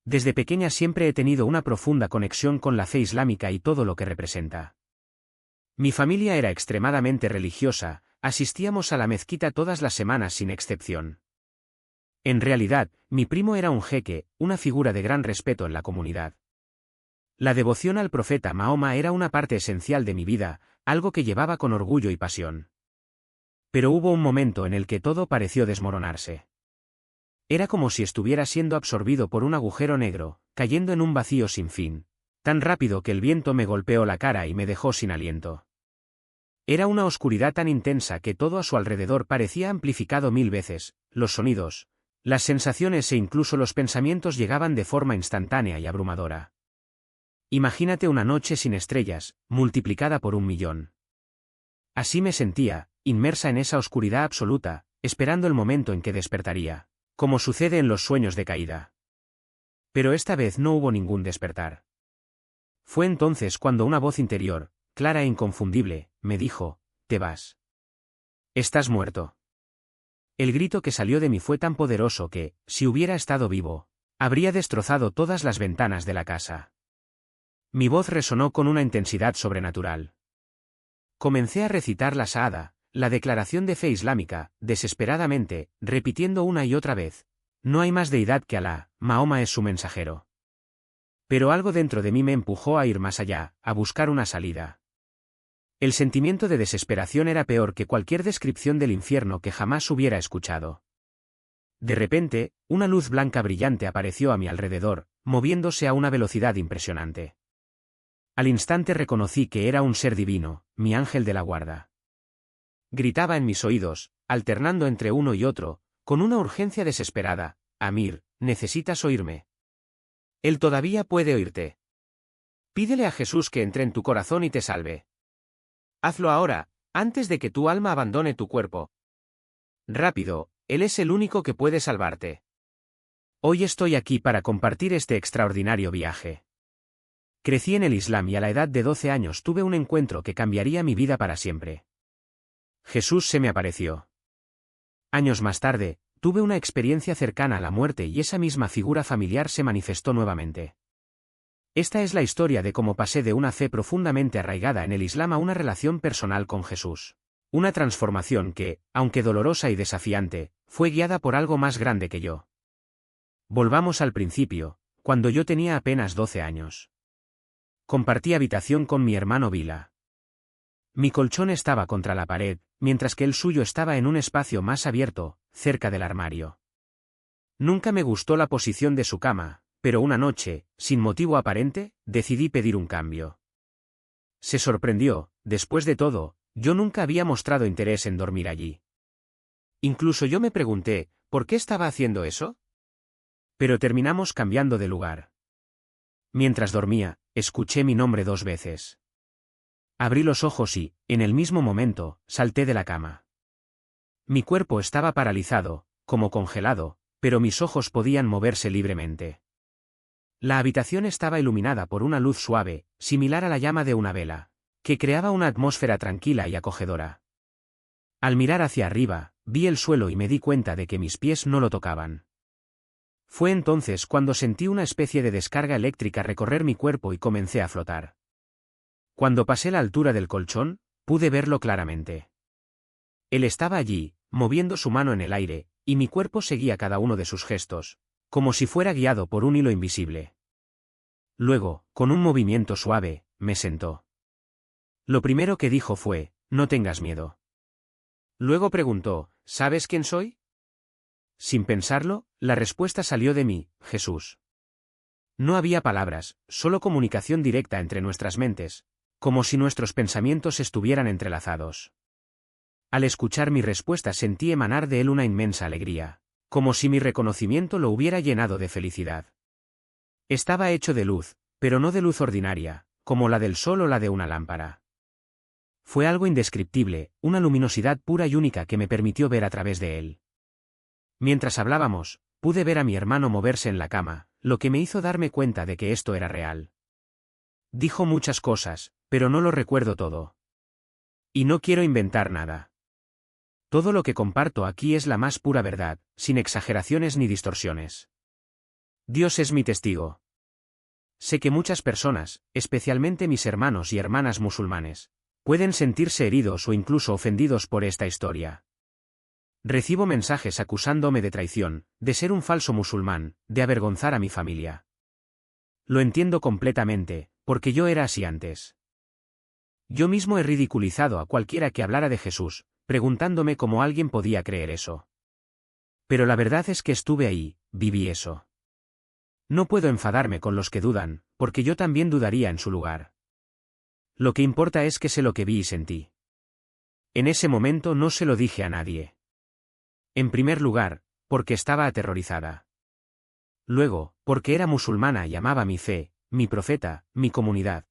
Desde pequeña siempre he tenido una profunda conexión con la fe islámica y todo lo que representa. Mi familia era extremadamente religiosa, asistíamos a la mezquita todas las semanas sin excepción. En realidad, mi primo era un jeque, una figura de gran respeto en la comunidad. La devoción al profeta Mahoma era una parte esencial de mi vida, algo que llevaba con orgullo y pasión. Pero hubo un momento en el que todo pareció desmoronarse. Era como si estuviera siendo absorbido por un agujero negro, cayendo en un vacío sin fin, tan rápido que el viento me golpeó la cara y me dejó sin aliento. Era una oscuridad tan intensa que todo a su alrededor parecía amplificado 1000 veces, los sonidos, las sensaciones e incluso los pensamientos llegaban de forma instantánea y abrumadora. Imagínate una noche sin estrellas, multiplicada por 1.000.000. Así me sentía, inmersa en esa oscuridad absoluta, esperando el momento en que despertaría, como sucede en los sueños de caída. Pero esta vez no hubo ningún despertar. Fue entonces cuando una voz interior, clara e inconfundible, me dijo: «Te vas. Estás muerto». El grito que salió de mí fue tan poderoso que, si hubiera estado vivo, habría destrozado todas las ventanas de la casa. Mi voz resonó con una intensidad sobrenatural. Comencé a recitar la Shahada, la declaración de fe islámica, desesperadamente, repitiendo una y otra vez: «No hay más deidad que Alá, Mahoma es su mensajero». Pero algo dentro de mí me empujó a ir más allá, a buscar una salida. El sentimiento de desesperación era peor que cualquier descripción del infierno que jamás hubiera escuchado. De repente, una luz blanca brillante apareció a mi alrededor, moviéndose a una velocidad impresionante. Al instante reconocí que era un ser divino, mi ángel de la guarda. Gritaba en mis oídos, alternando entre uno y otro, con una urgencia desesperada: «Amir, necesitas oírme. Él todavía puede oírte. Pídele a Jesús que entre en tu corazón y te salve. Hazlo ahora, antes de que tu alma abandone tu cuerpo. Rápido, Él es el único que puede salvarte». Hoy estoy aquí para compartir este extraordinario viaje. Crecí en el Islam y a la edad de 12 años tuve un encuentro que cambiaría mi vida para siempre. Jesús se me apareció. Años más tarde, tuve una experiencia cercana a la muerte y esa misma figura familiar se manifestó nuevamente. Esta es la historia de cómo pasé de una fe profundamente arraigada en el Islam a una relación personal con Jesús. Una transformación que, aunque dolorosa y desafiante, fue guiada por algo más grande que yo. Volvamos al principio, cuando yo tenía apenas 12 años. Compartí habitación con mi hermano Vila. Mi colchón estaba contra la pared, mientras que el suyo estaba en un espacio más abierto, cerca del armario. Nunca me gustó la posición de su cama, pero una noche, sin motivo aparente, decidí pedir un cambio. Se sorprendió: después de todo, yo nunca había mostrado interés en dormir allí. Incluso yo me pregunté, ¿por qué estaba haciendo eso? Pero terminamos cambiando de lugar. Mientras dormía, escuché mi nombre 2 veces. Abrí los ojos y, en el mismo momento, salté de la cama. Mi cuerpo estaba paralizado, como congelado, pero mis ojos podían moverse libremente. La habitación estaba iluminada por una luz suave, similar a la llama de una vela, que creaba una atmósfera tranquila y acogedora. Al mirar hacia arriba, vi el suelo y me di cuenta de que mis pies no lo tocaban. Fue entonces cuando sentí una especie de descarga eléctrica recorrer mi cuerpo y comencé a flotar. Cuando pasé la altura del colchón, pude verlo claramente. Él estaba allí, moviendo su mano en el aire, y mi cuerpo seguía cada uno de sus gestos, como si fuera guiado por un hilo invisible. Luego, con un movimiento suave, me sentó. Lo primero que dijo fue: «No tengas miedo». Luego preguntó: «¿Sabes quién soy?». Sin pensarlo, la respuesta salió de mí: «Jesús». No había palabras, solo comunicación directa entre nuestras mentes, como si nuestros pensamientos estuvieran entrelazados. Al escuchar mi respuesta sentí emanar de él una inmensa alegría, como si mi reconocimiento lo hubiera llenado de felicidad. Estaba hecho de luz, pero no de luz ordinaria, como la del sol o la de una lámpara. Fue algo indescriptible, una luminosidad pura y única que me permitió ver a través de él. Mientras hablábamos, pude ver a mi hermano moverse en la cama, lo que me hizo darme cuenta de que esto era real. Dijo muchas cosas, pero no lo recuerdo todo. Y no quiero inventar nada. Todo lo que comparto aquí es la más pura verdad, sin exageraciones ni distorsiones. Dios es mi testigo. Sé que muchas personas, especialmente mis hermanos y hermanas musulmanes, pueden sentirse heridos o incluso ofendidos por esta historia. Recibo mensajes acusándome de traición, de ser un falso musulmán, de avergonzar a mi familia. Lo entiendo completamente, porque yo era así antes. Yo mismo he ridiculizado a cualquiera que hablara de Jesús, preguntándome cómo alguien podía creer eso. Pero la verdad es que estuve ahí, viví eso. No puedo enfadarme con los que dudan, porque yo también dudaría en su lugar. Lo que importa es que sé lo que vi y sentí. En ese momento no se lo dije a nadie. En primer lugar, porque estaba aterrorizada. Luego, porque era musulmana y amaba mi fe, mi profeta, mi comunidad.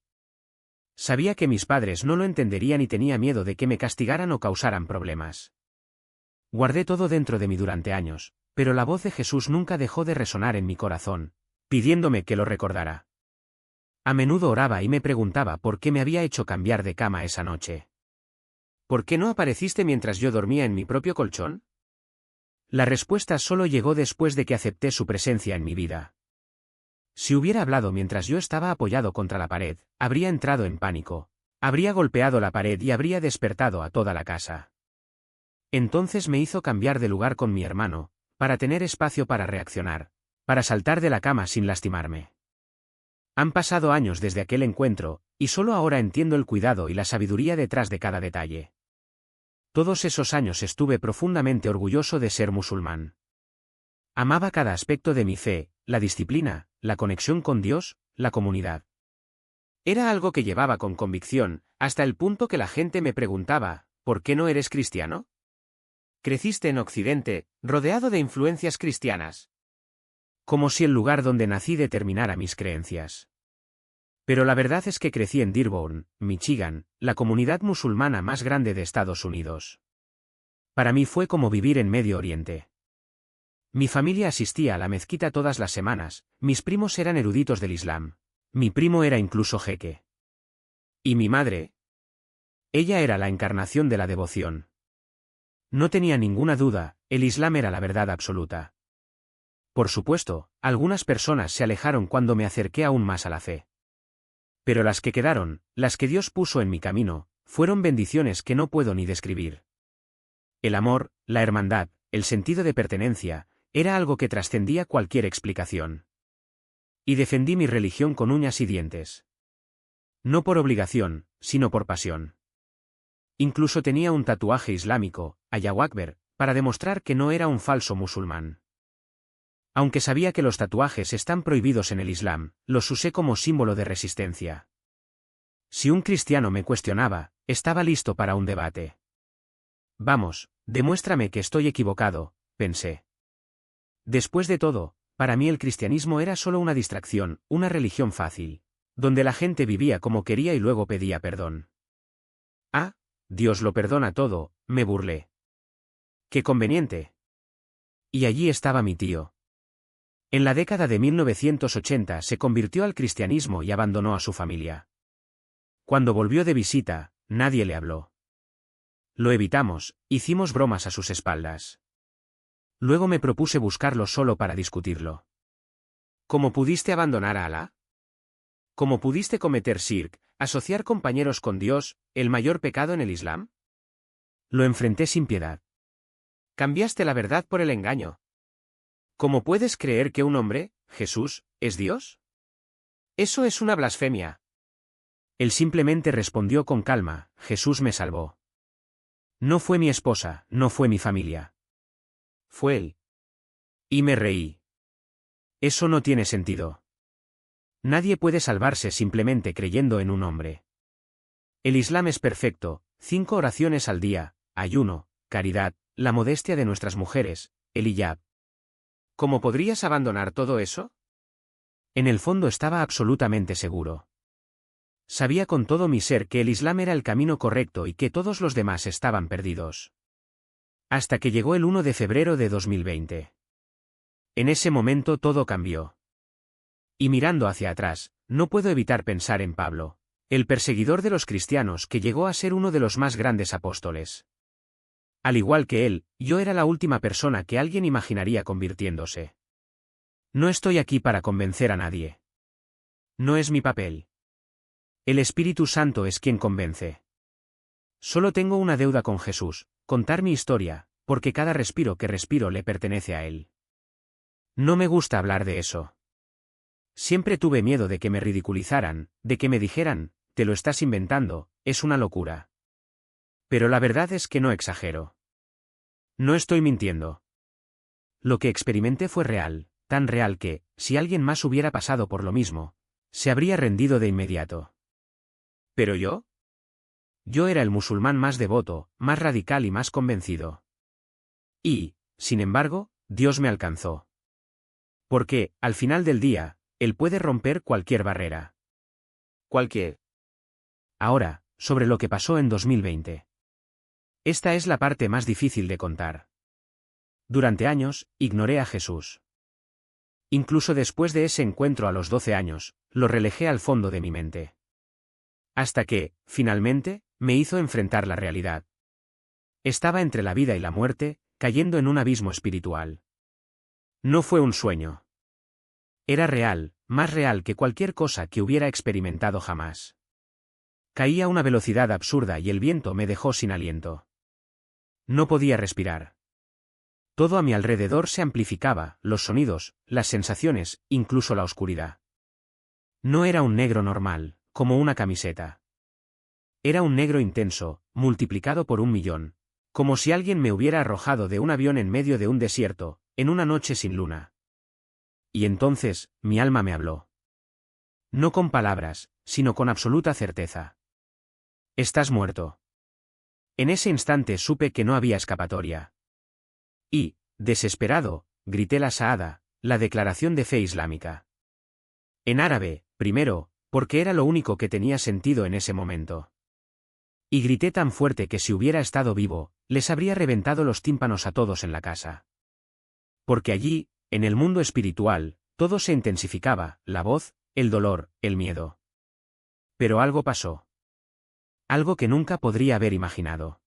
Sabía que mis padres no lo entenderían y tenía miedo de que me castigaran o causaran problemas. Guardé todo dentro de mí durante años, pero la voz de Jesús nunca dejó de resonar en mi corazón, pidiéndome que lo recordara. A menudo oraba y me preguntaba por qué me había hecho cambiar de cama esa noche. ¿Por qué no apareciste mientras yo dormía en mi propio colchón? La respuesta solo llegó después de que acepté su presencia en mi vida. Si hubiera hablado mientras yo estaba apoyado contra la pared, habría entrado en pánico, habría golpeado la pared y habría despertado a toda la casa. Entonces me hizo cambiar de lugar con mi hermano, para tener espacio para reaccionar, para saltar de la cama sin lastimarme. Han pasado años desde aquel encuentro, y solo ahora entiendo el cuidado y la sabiduría detrás de cada detalle. Todos esos años estuve profundamente orgulloso de ser musulmán. Amaba cada aspecto de mi fe, la disciplina, la conexión con Dios, la comunidad. Era algo que llevaba con convicción, hasta el punto que la gente me preguntaba, ¿por qué no eres cristiano? Creciste en Occidente, rodeado de influencias cristianas. Como si el lugar donde nací determinara mis creencias. Pero la verdad es que crecí en Dearborn, Michigan, la comunidad musulmana más grande de Estados Unidos. Para mí fue como vivir en Medio Oriente. Mi familia asistía a la mezquita todas las semanas, mis primos eran eruditos del Islam. Mi primo era incluso jeque. ¿Y mi madre? Ella era la encarnación de la devoción. No tenía ninguna duda, el Islam era la verdad absoluta. Por supuesto, algunas personas se alejaron cuando me acerqué aún más a la fe. Pero las que quedaron, las que Dios puso en mi camino, fueron bendiciones que no puedo ni describir. El amor, la hermandad, el sentido de pertenencia, era algo que trascendía cualquier explicación. Y defendí mi religión con uñas y dientes. No por obligación, sino por pasión. Incluso tenía un tatuaje islámico, Allahu Akbar, para demostrar que no era un falso musulmán. Aunque sabía que los tatuajes están prohibidos en el Islam, los usé como símbolo de resistencia. Si un cristiano me cuestionaba, estaba listo para un debate. Vamos, demuéstrame que estoy equivocado, pensé. Después de todo, para mí el cristianismo era solo una distracción, una religión fácil, donde la gente vivía como quería y luego pedía perdón. Ah, Dios lo perdona todo, me burlé. ¡Qué conveniente! Y allí estaba mi tío. En la década de 1980 se convirtió al cristianismo y abandonó a su familia. Cuando volvió de visita, nadie le habló. Lo evitamos, hicimos bromas a sus espaldas. Luego me propuse buscarlo solo para discutirlo. ¿Cómo pudiste abandonar a Alá? ¿Cómo pudiste cometer shirk, asociar compañeros con Dios, el mayor pecado en el Islam? Lo enfrenté sin piedad. Cambiaste la verdad por el engaño. ¿Cómo puedes creer que un hombre, Jesús, es Dios? Eso es una blasfemia. Él simplemente respondió con calma, Jesús me salvó. No fue mi esposa, no fue mi familia. Fue él. Y me reí. Eso no tiene sentido. Nadie puede salvarse simplemente creyendo en un hombre. El Islam es perfecto, 5 oraciones al día, ayuno, caridad, la modestia de nuestras mujeres, el hijab. ¿Cómo podrías abandonar todo eso? En el fondo estaba absolutamente seguro. Sabía con todo mi ser que el Islam era el camino correcto y que todos los demás estaban perdidos. Hasta que llegó el 1 de febrero de 2020. En ese momento todo cambió. Y mirando hacia atrás, no puedo evitar pensar en Pablo, el perseguidor de los cristianos que llegó a ser uno de los más grandes apóstoles. Al igual que él, yo era la última persona que alguien imaginaría convirtiéndose. No estoy aquí para convencer a nadie. No es mi papel. El Espíritu Santo es quien convence. Solo tengo una deuda con Jesús, contar mi historia, porque cada respiro que respiro le pertenece a Él. No me gusta hablar de eso. Siempre tuve miedo de que me ridiculizaran, de que me dijeran, te lo estás inventando, es una locura. Pero la verdad es que no exagero. No estoy mintiendo. Lo que experimenté fue real, tan real que, si alguien más hubiera pasado por lo mismo, se habría rendido de inmediato. ¿Pero yo? Yo era el musulmán más devoto, más radical y más convencido. Y, sin embargo, Dios me alcanzó. Porque, al final del día, Él puede romper cualquier barrera. Cualquier. Ahora, sobre lo que pasó en 2020. Esta es la parte más difícil de contar. Durante años, ignoré a Jesús. Incluso después de ese encuentro a los 12 años, lo relejé al fondo de mi mente. Hasta que, finalmente, me hizo enfrentar la realidad. Estaba entre la vida y la muerte, cayendo en un abismo espiritual. No fue un sueño. Era real, más real que cualquier cosa que hubiera experimentado jamás. Caí a una velocidad absurda y el viento me dejó sin aliento. No podía respirar. Todo a mi alrededor se amplificaba, los sonidos, las sensaciones, incluso la oscuridad. No era un negro normal, como una camiseta. Era un negro intenso, multiplicado por 1.000.000, como si alguien me hubiera arrojado de un avión en medio de un desierto, en una noche sin luna. Y entonces, mi alma me habló. No con palabras, sino con absoluta certeza. Estás muerto. En ese instante supe que no había escapatoria. Y, desesperado, grité la Shahada, la declaración de fe islámica. En árabe, primero, porque era lo único que tenía sentido en ese momento. Y grité tan fuerte que si hubiera estado vivo, les habría reventado los tímpanos a todos en la casa. Porque allí, en el mundo espiritual, todo se intensificaba, la voz, el dolor, el miedo. Pero algo pasó. Algo que nunca podría haber imaginado.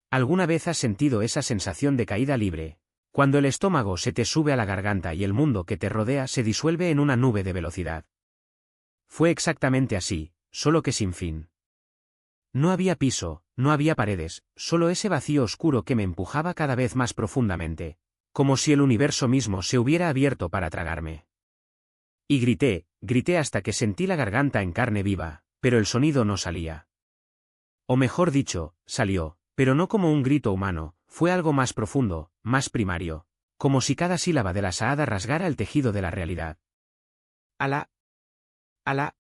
¿Alguna vez has sentido esa sensación de caída libre, cuando el estómago se te sube a la garganta y el mundo que te rodea se disuelve en una nube de velocidad? Fue exactamente así, solo que sin fin. No había piso, no había paredes, solo ese vacío oscuro que me empujaba cada vez más profundamente, como si el universo mismo se hubiera abierto para tragarme. Y grité hasta que sentí la garganta en carne viva, pero el sonido no salía. O mejor dicho, salió, pero no como un grito humano, fue algo más profundo, más primario, como si cada sílaba de la Shahada rasgara el tejido de la realidad. Alá. Alá.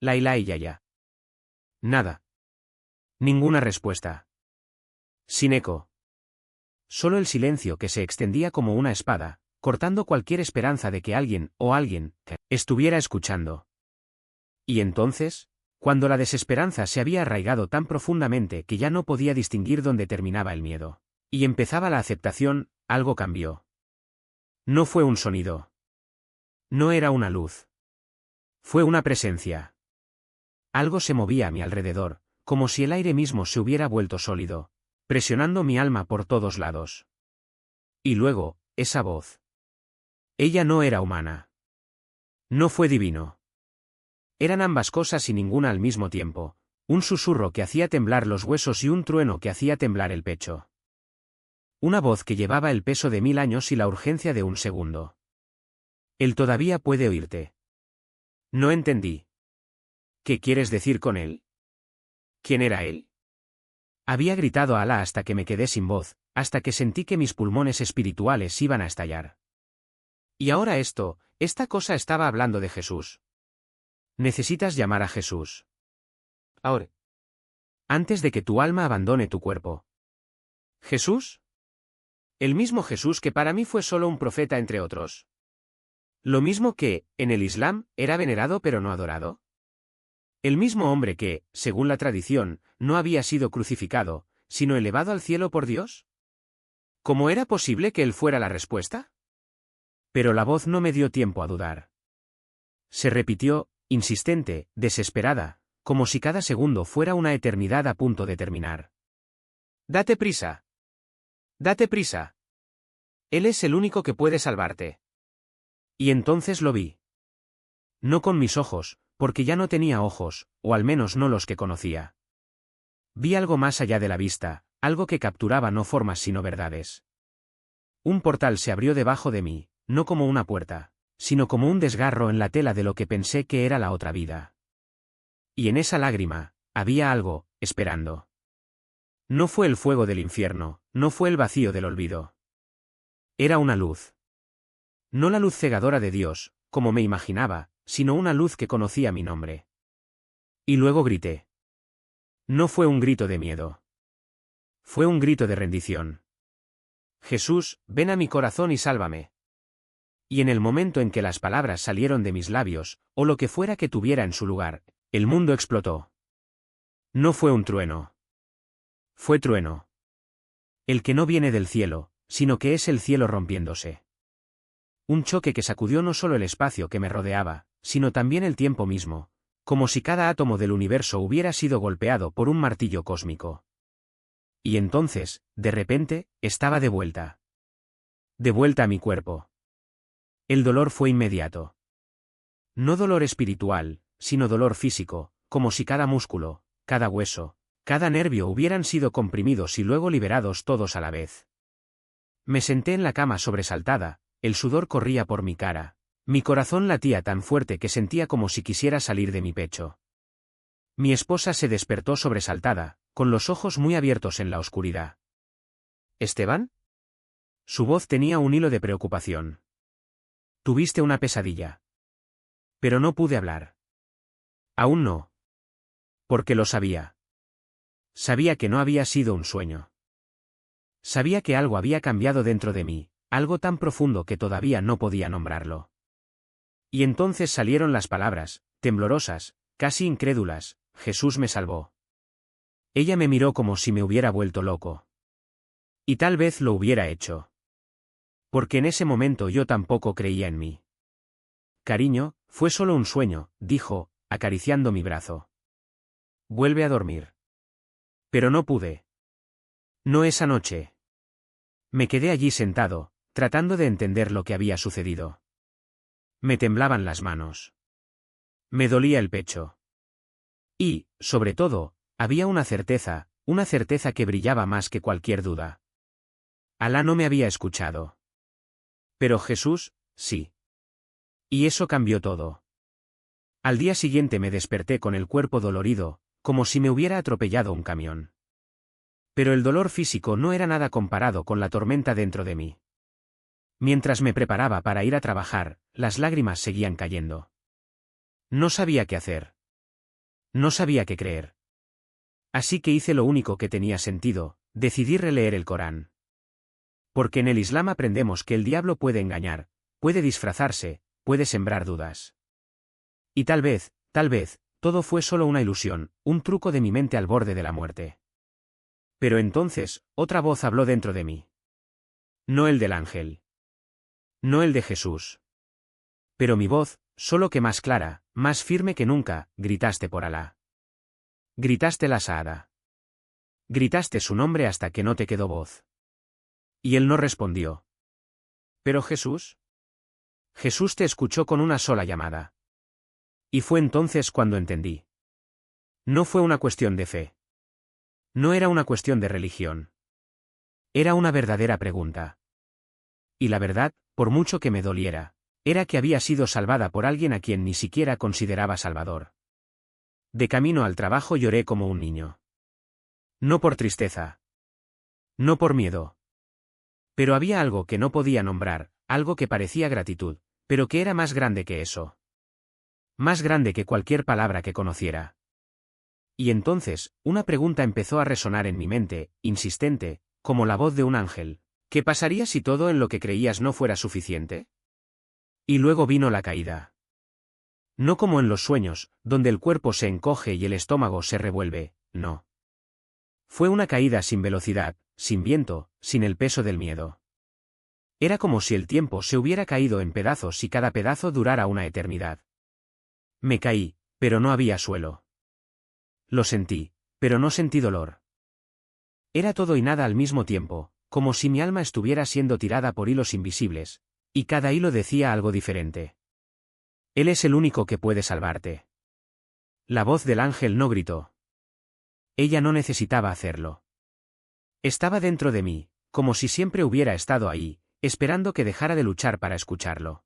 La ilá y ya. Nada. Ninguna respuesta. Sin eco. Solo el silencio que se extendía como una espada, cortando cualquier esperanza de que alguien, o alguien, estuviera escuchando. Y entonces, cuando la desesperanza se había arraigado tan profundamente que ya no podía distinguir dónde terminaba el miedo, y empezaba la aceptación, algo cambió. No fue un sonido. No era una luz. Fue una presencia. Algo se movía a mi alrededor, como si el aire mismo se hubiera vuelto sólido, presionando mi alma por todos lados. Y luego, esa voz. Ella no era humana. No fue divino. Eran ambas cosas y ninguna al mismo tiempo, un susurro que hacía temblar los huesos y un trueno que hacía temblar el pecho. Una voz que llevaba el peso de 1000 años y la urgencia de un segundo. Él todavía puede oírte. No entendí. ¿Qué quieres decir con él? ¿Quién era él? Había gritado a Alá hasta que me quedé sin voz, hasta que sentí que mis pulmones espirituales iban a estallar. Y ahora esta cosa estaba hablando de Jesús. Necesitas llamar a Jesús. Ahora. Antes de que tu alma abandone tu cuerpo. ¿Jesús? El mismo Jesús que para mí fue solo un profeta entre otros. Lo mismo que, en el Islam, era venerado pero no adorado. El mismo hombre que, según la tradición, no había sido crucificado, sino elevado al cielo por Dios. ¿Cómo era posible que él fuera la respuesta? Pero la voz no me dio tiempo a dudar. Se repitió, insistente, desesperada, como si cada segundo fuera una eternidad a punto de terminar. Date prisa. Date prisa. Él es el único que puede salvarte. Y entonces lo vi. No con mis ojos, porque ya no tenía ojos, o al menos no los que conocía. Vi algo más allá de la vista, algo que capturaba no formas sino verdades. Un portal se abrió debajo de mí, no como una puerta, sino como un desgarro en la tela de lo que pensé que era la otra vida. Y en esa lágrima, había algo, esperando. No fue el fuego del infierno, no fue el vacío del olvido. Era una luz. No la luz cegadora de Dios, como me imaginaba, sino una luz que conocía mi nombre. Y luego grité. No fue un grito de miedo. Fue un grito de rendición. Jesús, ven a mi corazón y sálvame. Y en el momento en que las palabras salieron de mis labios, o lo que fuera que tuviera en su lugar, el mundo explotó. No fue un trueno. Fue trueno. El que no viene del cielo, sino que es el cielo rompiéndose. Un choque que sacudió no solo el espacio que me rodeaba, sino también el tiempo mismo, como si cada átomo del universo hubiera sido golpeado por un martillo cósmico. Y entonces, de repente, estaba de vuelta. De vuelta a mi cuerpo. El dolor fue inmediato. No dolor espiritual, sino dolor físico, como si cada músculo, cada hueso, cada nervio hubieran sido comprimidos y luego liberados todos a la vez. Me senté en la cama sobresaltada, el sudor corría por mi cara, mi corazón latía tan fuerte que sentía como si quisiera salir de mi pecho. Mi esposa se despertó sobresaltada, con los ojos muy abiertos en la oscuridad. ¿Esteban? Su voz tenía un hilo de preocupación. Tuviste una pesadilla. Pero no pude hablar. Aún no. Porque lo sabía. Sabía que no había sido un sueño. Sabía que algo había cambiado dentro de mí, algo tan profundo que todavía no podía nombrarlo. Y entonces salieron las palabras, temblorosas, casi incrédulas: Jesús me salvó. Ella me miró como si me hubiera vuelto loco. Y tal vez lo hubiera hecho. Porque en ese momento yo tampoco creía en mí. Cariño, fue solo un sueño, dijo, acariciando mi brazo. Vuelve a dormir. Pero no pude. No esa noche. Me quedé allí sentado, tratando de entender lo que había sucedido. Me temblaban las manos. Me dolía el pecho. Y, sobre todo, había una certeza que brillaba más que cualquier duda. Alá no me había escuchado. Pero Jesús, sí. Y eso cambió todo. Al día siguiente me desperté con el cuerpo dolorido, como si me hubiera atropellado un camión. Pero el dolor físico no era nada comparado con la tormenta dentro de mí. Mientras me preparaba para ir a trabajar, las lágrimas seguían cayendo. No sabía qué hacer. No sabía qué creer. Así que hice lo único que tenía sentido: decidí releer el Corán. Porque en el Islam aprendemos que el diablo puede engañar, puede disfrazarse, puede sembrar dudas. Y tal vez, todo fue solo una ilusión, un truco de mi mente al borde de la muerte. Pero entonces, otra voz habló dentro de mí. No el del ángel. No el de Jesús. Pero mi voz, solo que más clara, más firme que nunca, gritaste por Alá. Gritaste la Sahada. Gritaste su nombre hasta que no te quedó voz. Y él no respondió. ¿Pero Jesús? Jesús te escuchó con una sola llamada. Y fue entonces cuando entendí. No fue una cuestión de fe. No era una cuestión de religión. Era una verdadera pregunta. Y la verdad, por mucho que me doliera, era que había sido salvada por alguien a quien ni siquiera consideraba salvador. De camino al trabajo lloré como un niño. No por tristeza. No por miedo. Pero había algo que no podía nombrar, algo que parecía gratitud, pero que era más grande que eso. Más grande que cualquier palabra que conociera. Y entonces, una pregunta empezó a resonar en mi mente, insistente, como la voz de un ángel. ¿Qué pasaría si todo en lo que creías no fuera suficiente? Y luego vino la caída. No como en los sueños, donde el cuerpo se encoge y el estómago se revuelve, no. Fue una caída sin velocidad, sin viento, sin el peso del miedo. Era como si el tiempo se hubiera caído en pedazos y cada pedazo durara una eternidad. Me caí, pero no había suelo. Lo sentí, pero no sentí dolor. Era todo y nada al mismo tiempo, como si mi alma estuviera siendo tirada por hilos invisibles, Y cada hilo decía algo diferente. Él es el único que puede salvarte. La voz del ángel no gritó. Ella no necesitaba hacerlo. Estaba dentro de mí, como si siempre hubiera estado ahí, esperando que dejara de luchar para escucharlo.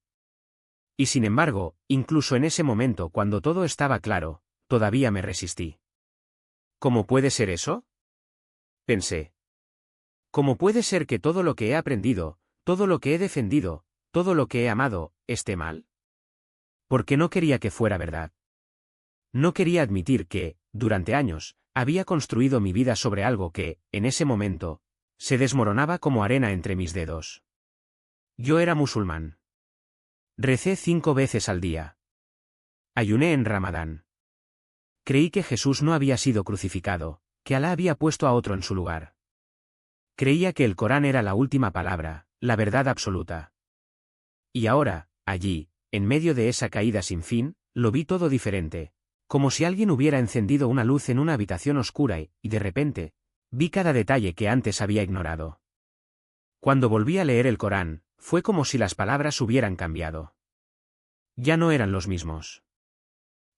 Y sin embargo, incluso en ese momento cuando todo estaba claro, todavía me resistí. ¿Cómo puede ser eso? Pensé. ¿Cómo puede ser que todo lo que he aprendido, todo lo que he defendido, todo lo que he amado, esté mal? Porque no quería que fuera verdad. No quería admitir que, durante años, había construido mi vida sobre algo que, en ese momento, se desmoronaba como arena entre mis dedos. Yo era musulmán. Recé 5 veces al día. Ayuné en Ramadán. Creí que Jesús no había sido crucificado, que Alá había puesto a otro en su lugar. Creía que el Corán era la última palabra, la verdad absoluta. Y ahora, allí, en medio de esa caída sin fin, lo vi todo diferente, como si alguien hubiera encendido una luz en una habitación oscura y, de repente, vi cada detalle que antes había ignorado. Cuando volví a leer el Corán, fue como si las palabras hubieran cambiado. Ya no eran los mismos.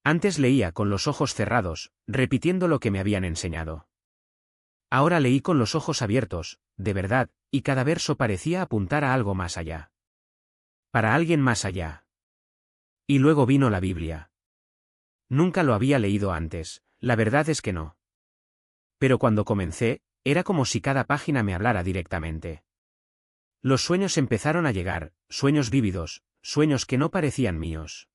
Antes leía con los ojos cerrados, repitiendo lo que me habían enseñado. Ahora leí con los ojos abiertos, de verdad, y cada verso parecía apuntar a algo más allá. Para alguien más allá. Y luego vino la Biblia. Nunca lo había leído antes, la verdad es que no. Pero cuando comencé, era como si cada página me hablara directamente. Los sueños empezaron a llegar, sueños vívidos, sueños que no parecían míos.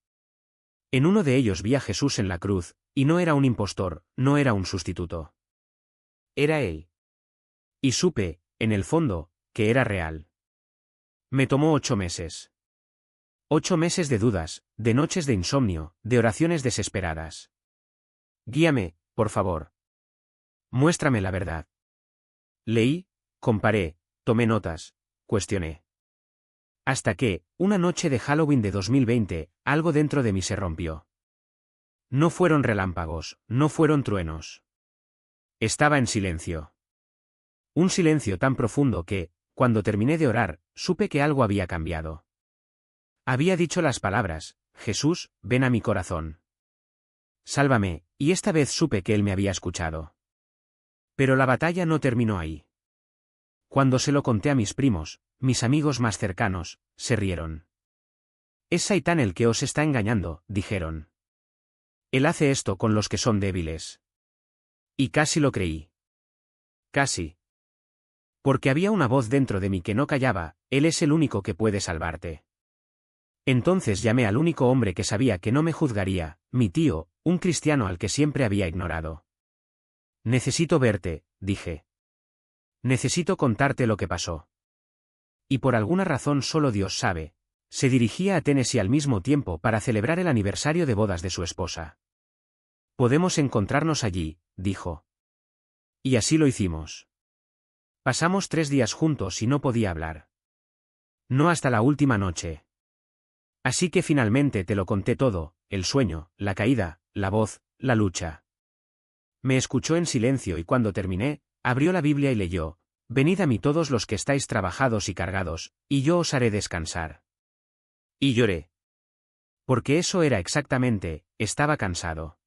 En uno de ellos vi a Jesús en la cruz, y no era un impostor, no era un sustituto. Era él. Y supe, en el fondo, que era real. Me tomó 8 meses. 8 meses de dudas, de noches de insomnio, de oraciones desesperadas. Guíame, por favor. Muéstrame la verdad. Leí, comparé, tomé notas, cuestioné. Hasta que, una noche de Halloween de 2020, algo dentro de mí se rompió. No fueron relámpagos, no fueron truenos. Estaba en silencio. Un silencio tan profundo que, cuando terminé de orar, supe que algo había cambiado. Había dicho las palabras, Jesús, ven a mi corazón. Sálvame, y esta vez supe que él me había escuchado. Pero la batalla no terminó ahí. Cuando se lo conté a mis primos, mis amigos más cercanos, se rieron. Es Saitán el que os está engañando, dijeron. Él hace esto con los que son débiles. Y casi lo creí. Casi. Porque había una voz dentro de mí que no callaba, él es el único que puede salvarte. Entonces llamé al único hombre que sabía que no me juzgaría, mi tío, un cristiano al que siempre había ignorado. Necesito verte, dije. Necesito contarte lo que pasó. Y por alguna razón solo Dios sabe, se dirigía a Tennessee al mismo tiempo para celebrar el aniversario de bodas de su esposa. Podemos encontrarnos allí, dijo. Y así lo hicimos. Pasamos 3 días juntos y no podía hablar. No hasta la última noche. Así que finalmente te lo conté todo, el sueño, la caída, la voz, la lucha. Me escuchó en silencio y cuando terminé, abrió la Biblia y leyó, venid a mí todos los que estáis trabajados y cargados, y yo os haré descansar. Y lloré. Porque eso era exactamente, estaba cansado.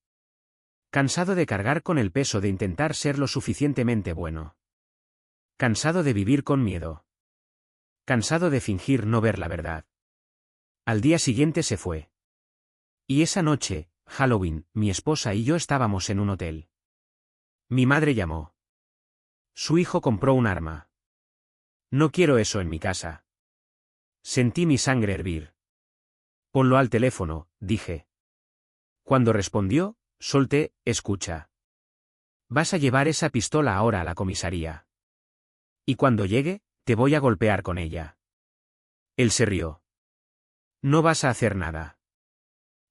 Cansado de cargar con el peso de intentar ser lo suficientemente bueno. Cansado de vivir con miedo. Cansado de fingir no ver la verdad. Al día siguiente se fue. Y esa noche, Halloween, mi esposa y yo estábamos en un hotel. Mi madre llamó. Su hijo compró un arma. No quiero eso en mi casa. Sentí mi sangre hervir. Ponlo al teléfono, dije. Cuando respondió, solté, escucha. Vas a llevar esa pistola ahora a la comisaría. Y cuando llegue, te voy a golpear con ella. Él se rió. No vas a hacer nada.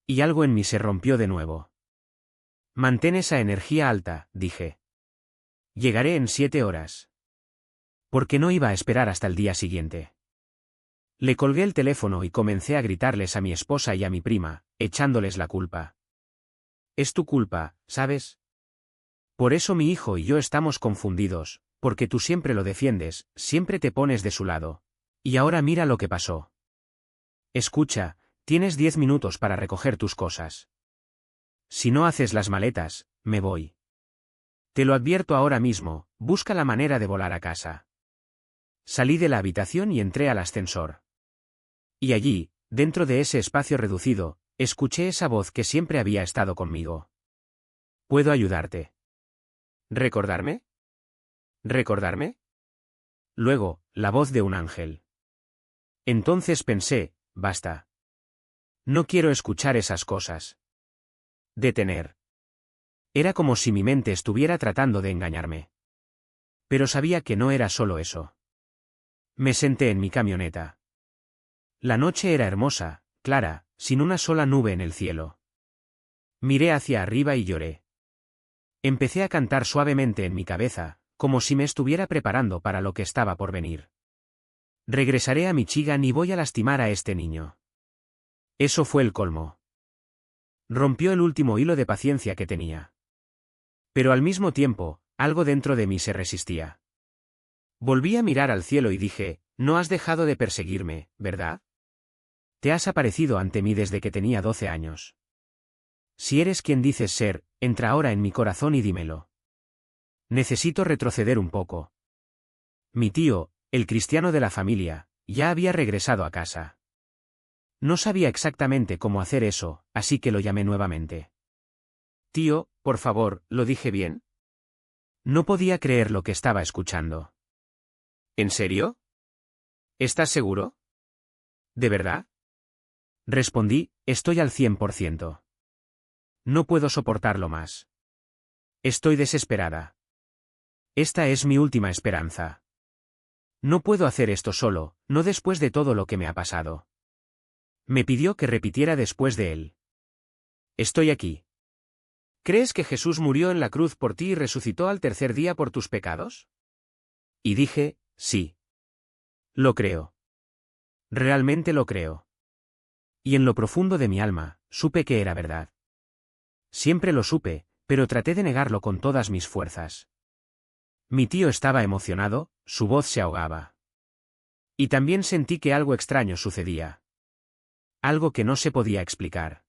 Y algo en mí se rompió de nuevo. Mantén esa energía alta, dije. Llegaré en 7 horas. Porque no iba a esperar hasta el día siguiente. Le colgué el teléfono y comencé a gritarles a mi esposa y a mi prima, echándoles la culpa. Es tu culpa, ¿sabes? Por eso mi hijo y yo estamos confundidos, porque tú siempre lo defiendes, siempre te pones de su lado. Y ahora mira lo que pasó. Escucha, tienes 10 minutos para recoger tus cosas. Si no haces las maletas, me voy. Te lo advierto ahora mismo, busca la manera de volar a casa. Salí de la habitación y entré al ascensor. Y allí, dentro de ese espacio reducido, escuché esa voz que siempre había estado conmigo. ¿Puedo ayudarte? ¿Recordarme? ¿Recordarme? Luego, la voz de un ángel. Entonces pensé, basta. No quiero escuchar esas cosas. Detener. Era como si mi mente estuviera tratando de engañarme. Pero sabía que no era solo eso. Me senté en mi camioneta. La noche era hermosa, clara, sin una sola nube en el cielo. Miré hacia arriba y lloré. Empecé a cantar suavemente en mi cabeza, como si me estuviera preparando para lo que estaba por venir. Regresaré a Michigan y voy a lastimar a este niño. Eso fue el colmo. Rompió el último hilo de paciencia que tenía. Pero al mismo tiempo, algo dentro de mí se resistía. Volví a mirar al cielo y dije, no has dejado de perseguirme, ¿verdad? Te has aparecido ante mí desde que tenía 12 años. Si eres quien dices ser, entra ahora en mi corazón y dímelo. Necesito retroceder un poco. Mi tío, el cristiano de la familia, ya había regresado a casa. No sabía exactamente cómo hacer eso, así que lo llamé nuevamente. Tío, por favor, ¿lo dije bien? No podía creer lo que estaba escuchando. ¿En serio? ¿Estás seguro? ¿De verdad? Respondí, estoy al 100%. No puedo soportarlo más. Estoy desesperada. Esta es mi última esperanza. No puedo hacer esto solo, no después de todo lo que me ha pasado. Me pidió que repitiera después de él. Estoy aquí. ¿Crees que Jesús murió en la cruz por ti y resucitó al tercer día por tus pecados? Y dije, sí. Lo creo. Realmente lo creo. Y en lo profundo de mi alma, supe que era verdad. Siempre lo supe, pero traté de negarlo con todas mis fuerzas. Mi tío estaba emocionado, su voz se ahogaba. Y también sentí que algo extraño sucedía. Algo que no se podía explicar.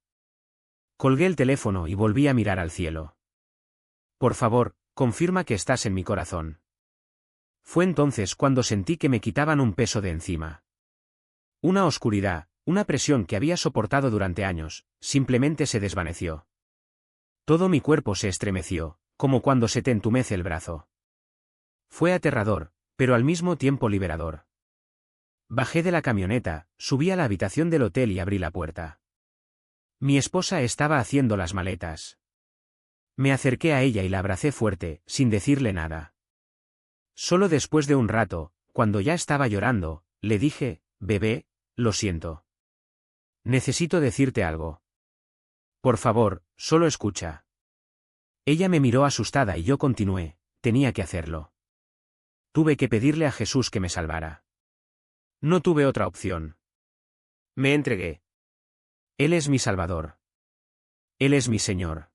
Colgué el teléfono y volví a mirar al cielo. Por favor, confirma que estás en mi corazón. Fue entonces cuando sentí que me quitaban un peso de encima. Una oscuridad, una presión que había soportado durante años, simplemente se desvaneció. Todo mi cuerpo se estremeció, como cuando se te entumece el brazo. Fue aterrador, pero al mismo tiempo liberador. Bajé de la camioneta, subí a la habitación del hotel y abrí la puerta. Mi esposa estaba haciendo las maletas. Me acerqué a ella y la abracé fuerte, sin decirle nada. Solo después de un rato, cuando ya estaba llorando, le dije, bebé, lo siento. Necesito decirte algo. Por favor, solo escucha. Ella me miró asustada y yo continué, tenía que hacerlo. Tuve que pedirle a Jesús que me salvara. No tuve otra opción. Me entregué. Él es mi Salvador. Él es mi Señor.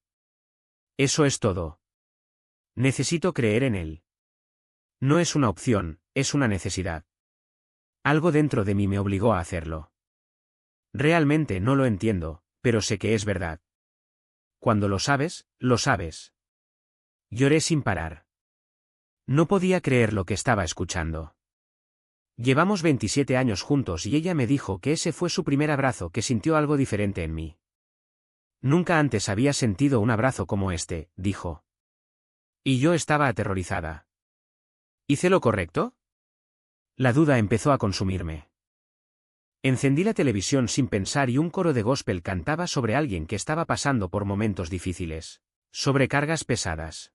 Eso es todo. Necesito creer en Él. No es una opción, es una necesidad. Algo dentro de mí me obligó a hacerlo. Realmente no lo entiendo, pero sé que es verdad. Cuando lo sabes, lo sabes. Lloré sin parar. No podía creer lo que estaba escuchando. Llevamos 27 años juntos y ella me dijo que ese fue su primer abrazo, que sintió algo diferente en mí. Nunca antes había sentido un abrazo como este, dijo. Y yo estaba aterrorizada. ¿Hice lo correcto? La duda empezó a consumirme. Encendí la televisión sin pensar y un coro de gospel cantaba sobre alguien que estaba pasando por momentos difíciles, sobre cargas pesadas.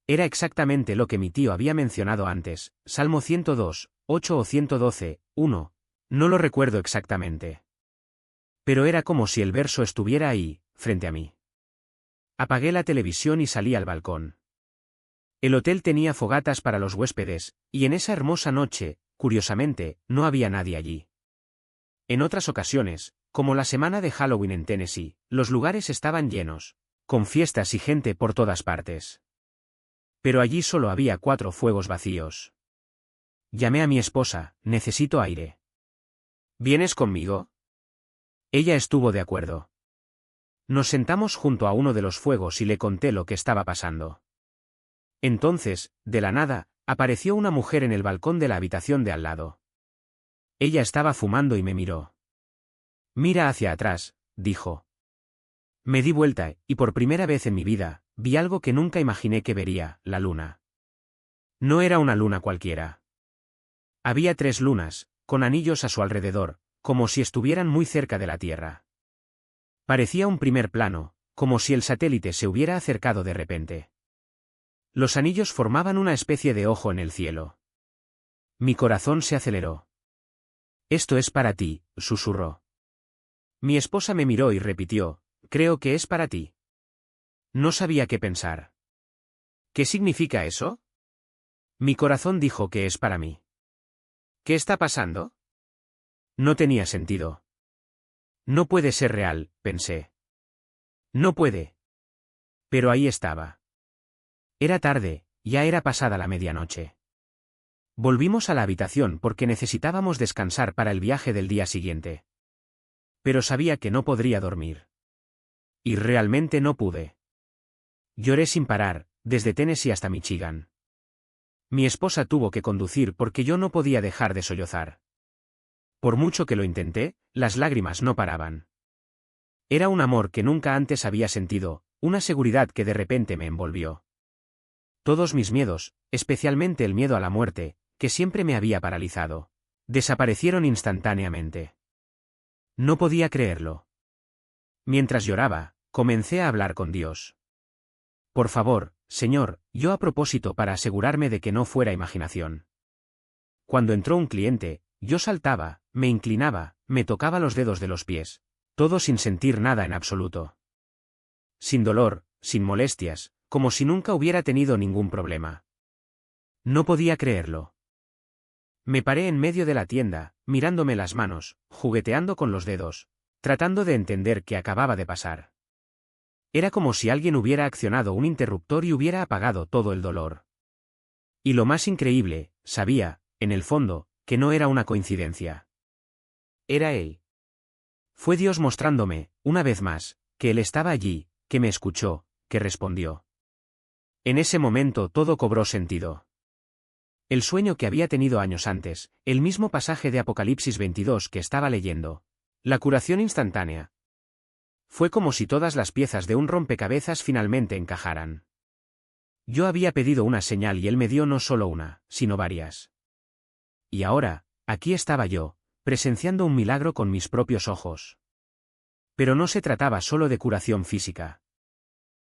Era exactamente lo que mi tío había mencionado antes, Salmo 102, 8 o 112, 1, no lo recuerdo exactamente. Pero era como si el verso estuviera ahí, frente a mí. Apagué la televisión y salí al balcón. El hotel tenía fogatas para los huéspedes, y en esa hermosa noche, curiosamente, no había nadie allí. En otras ocasiones, como la semana de Halloween en Tennessee, los lugares estaban llenos, con fiestas y gente por todas partes. Pero allí solo había 4 fuegos vacíos. Llamé a mi esposa, necesito aire. ¿Vienes conmigo? Ella estuvo de acuerdo. Nos sentamos junto a uno de los fuegos y le conté lo que estaba pasando. Entonces, de la nada, apareció una mujer en el balcón de la habitación de al lado. Ella estaba fumando y me miró. Mira hacia atrás, dijo. Me di vuelta, y por primera vez en mi vida, vi algo que nunca imaginé que vería, la luna. No era una luna cualquiera. Había 3 lunas, con anillos a su alrededor, como si estuvieran muy cerca de la Tierra. Parecía un primer plano, como si el satélite se hubiera acercado de repente. Los anillos formaban una especie de ojo en el cielo. Mi corazón se aceleró. Esto es para ti, susurró. Mi esposa me miró y repitió, creo que es para ti. No sabía qué pensar. ¿Qué significa eso? Mi corazón dijo que es para mí. ¿Qué está pasando? No tenía sentido. No puede ser real, pensé. No puede. Pero ahí estaba. Era tarde, ya era pasada la medianoche. Volvimos a la habitación porque necesitábamos descansar para el viaje del día siguiente. Pero sabía que no podría dormir. Y realmente no pude. Lloré sin parar, desde Tennessee hasta Michigan. Mi esposa tuvo que conducir porque yo no podía dejar de sollozar. Por mucho que lo intenté, las lágrimas no paraban. Era un amor que nunca antes había sentido, una seguridad que de repente me envolvió. Todos mis miedos, especialmente el miedo a la muerte, que siempre me había paralizado, desaparecieron instantáneamente. No podía creerlo. Mientras lloraba, comencé a hablar con Dios. Por favor, Señor, yo a propósito para asegurarme de que no fuera imaginación. Cuando entró un cliente, yo saltaba, me inclinaba, me tocaba los dedos de los pies, todo sin sentir nada en absoluto. Sin dolor, sin molestias, como si nunca hubiera tenido ningún problema. No podía creerlo. Me paré en medio de la tienda, mirándome las manos, jugueteando con los dedos, tratando de entender qué acababa de pasar. Era como si alguien hubiera accionado un interruptor y hubiera apagado todo el dolor. Y lo más increíble, sabía, en el fondo, que no era una coincidencia. Era él. Fue Dios mostrándome, una vez más, que él estaba allí, que me escuchó, que respondió. En ese momento todo cobró sentido. El sueño que había tenido años antes, el mismo pasaje de Apocalipsis 22 que estaba leyendo. La curación instantánea. Fue como si todas las piezas de un rompecabezas finalmente encajaran. Yo había pedido una señal y él me dio no solo una, sino varias. Y ahora, aquí estaba yo, presenciando un milagro con mis propios ojos. Pero no se trataba solo de curación física.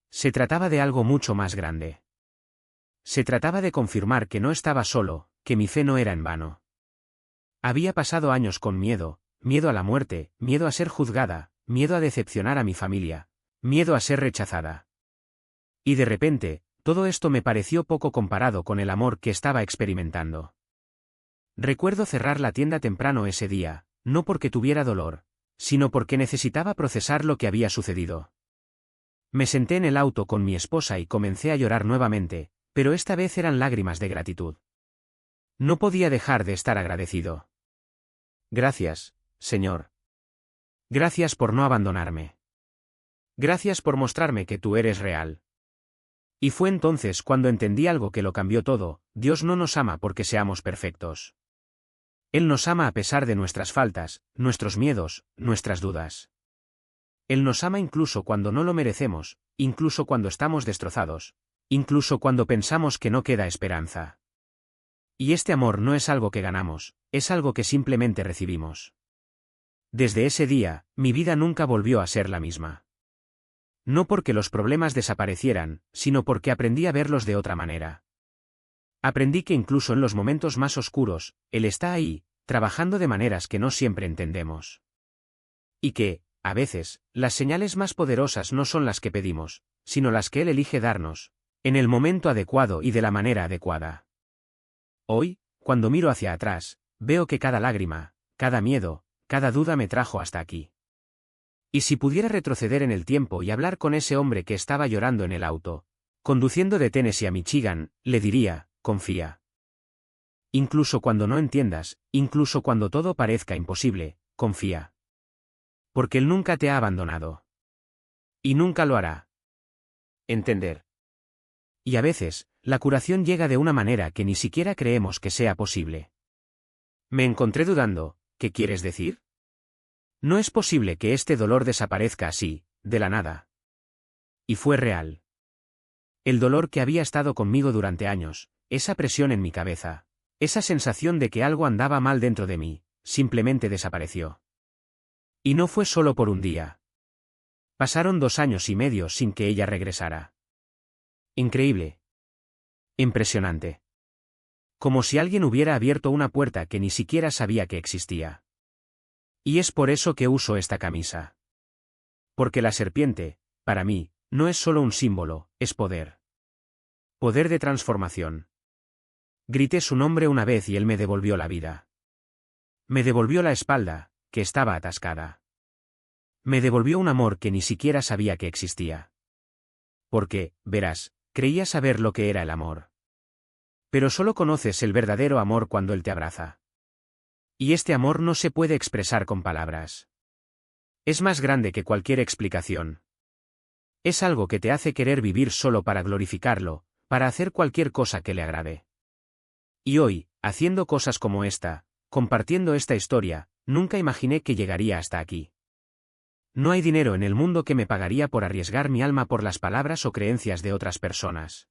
Se trataba de algo mucho más grande. Se trataba de confirmar que no estaba solo, que mi fe no era en vano. Había pasado años con miedo, miedo a la muerte, miedo a ser juzgada, miedo a decepcionar a mi familia, miedo a ser rechazada. Y de repente, todo esto me pareció poco comparado con el amor que estaba experimentando. Recuerdo cerrar la tienda temprano ese día, no porque tuviera dolor, sino porque necesitaba procesar lo que había sucedido. Me senté en el auto con mi esposa y comencé a llorar nuevamente, pero esta vez eran lágrimas de gratitud. No podía dejar de estar agradecido. Gracias, Señor. Gracias por no abandonarme. Gracias por mostrarme que tú eres real. Y fue entonces cuando entendí algo que lo cambió todo: Dios no nos ama porque seamos perfectos. Él nos ama a pesar de nuestras faltas, nuestros miedos, nuestras dudas. Él nos ama incluso cuando no lo merecemos, incluso cuando estamos destrozados, incluso cuando pensamos que no queda esperanza. Y este amor no es algo que ganamos, es algo que simplemente recibimos. Desde ese día, mi vida nunca volvió a ser la misma. No porque los problemas desaparecieran, sino porque aprendí a verlos de otra manera. Aprendí que incluso en los momentos más oscuros, Él está ahí, trabajando de maneras que no siempre entendemos. Y que, a veces, las señales más poderosas no son las que pedimos, sino las que Él elige darnos, en el momento adecuado y de la manera adecuada. Hoy, cuando miro hacia atrás, veo que cada lágrima, cada miedo, cada duda me trajo hasta aquí. Y si pudiera retroceder en el tiempo y hablar con ese hombre que estaba llorando en el auto, conduciendo de Tennessee a Michigan, le diría: confía. Incluso cuando no entiendas, incluso cuando todo parezca imposible, confía. Porque Él nunca te ha abandonado. Y nunca lo hará. Entender. Y a veces, la curación llega de una manera que ni siquiera creemos que sea posible. Me encontré dudando, ¿qué quieres decir? No es posible que este dolor desaparezca así, de la nada. Y fue real. El dolor que había estado conmigo durante años, esa presión en mi cabeza, esa sensación de que algo andaba mal dentro de mí, simplemente desapareció. Y no fue solo por un día. Pasaron 2 años y medio sin que ella regresara. Increíble. Impresionante. Como si alguien hubiera abierto una puerta que ni siquiera sabía que existía. Y es por eso que uso esta camisa. Porque la serpiente, para mí, no es solo un símbolo, es poder. Poder de transformación. Grité su nombre una vez y él me devolvió la vida. Me devolvió la espalda, que estaba atascada. Me devolvió un amor que ni siquiera sabía que existía. Porque, verás, creía saber lo que era el amor. Pero solo conoces el verdadero amor cuando él te abraza. Y este amor no se puede expresar con palabras. Es más grande que cualquier explicación. Es algo que te hace querer vivir solo para glorificarlo, para hacer cualquier cosa que le agrade. Y hoy, haciendo cosas como esta, compartiendo esta historia, nunca imaginé que llegaría hasta aquí. No hay dinero en el mundo que me pagaría por arriesgar mi alma por las palabras o creencias de otras personas.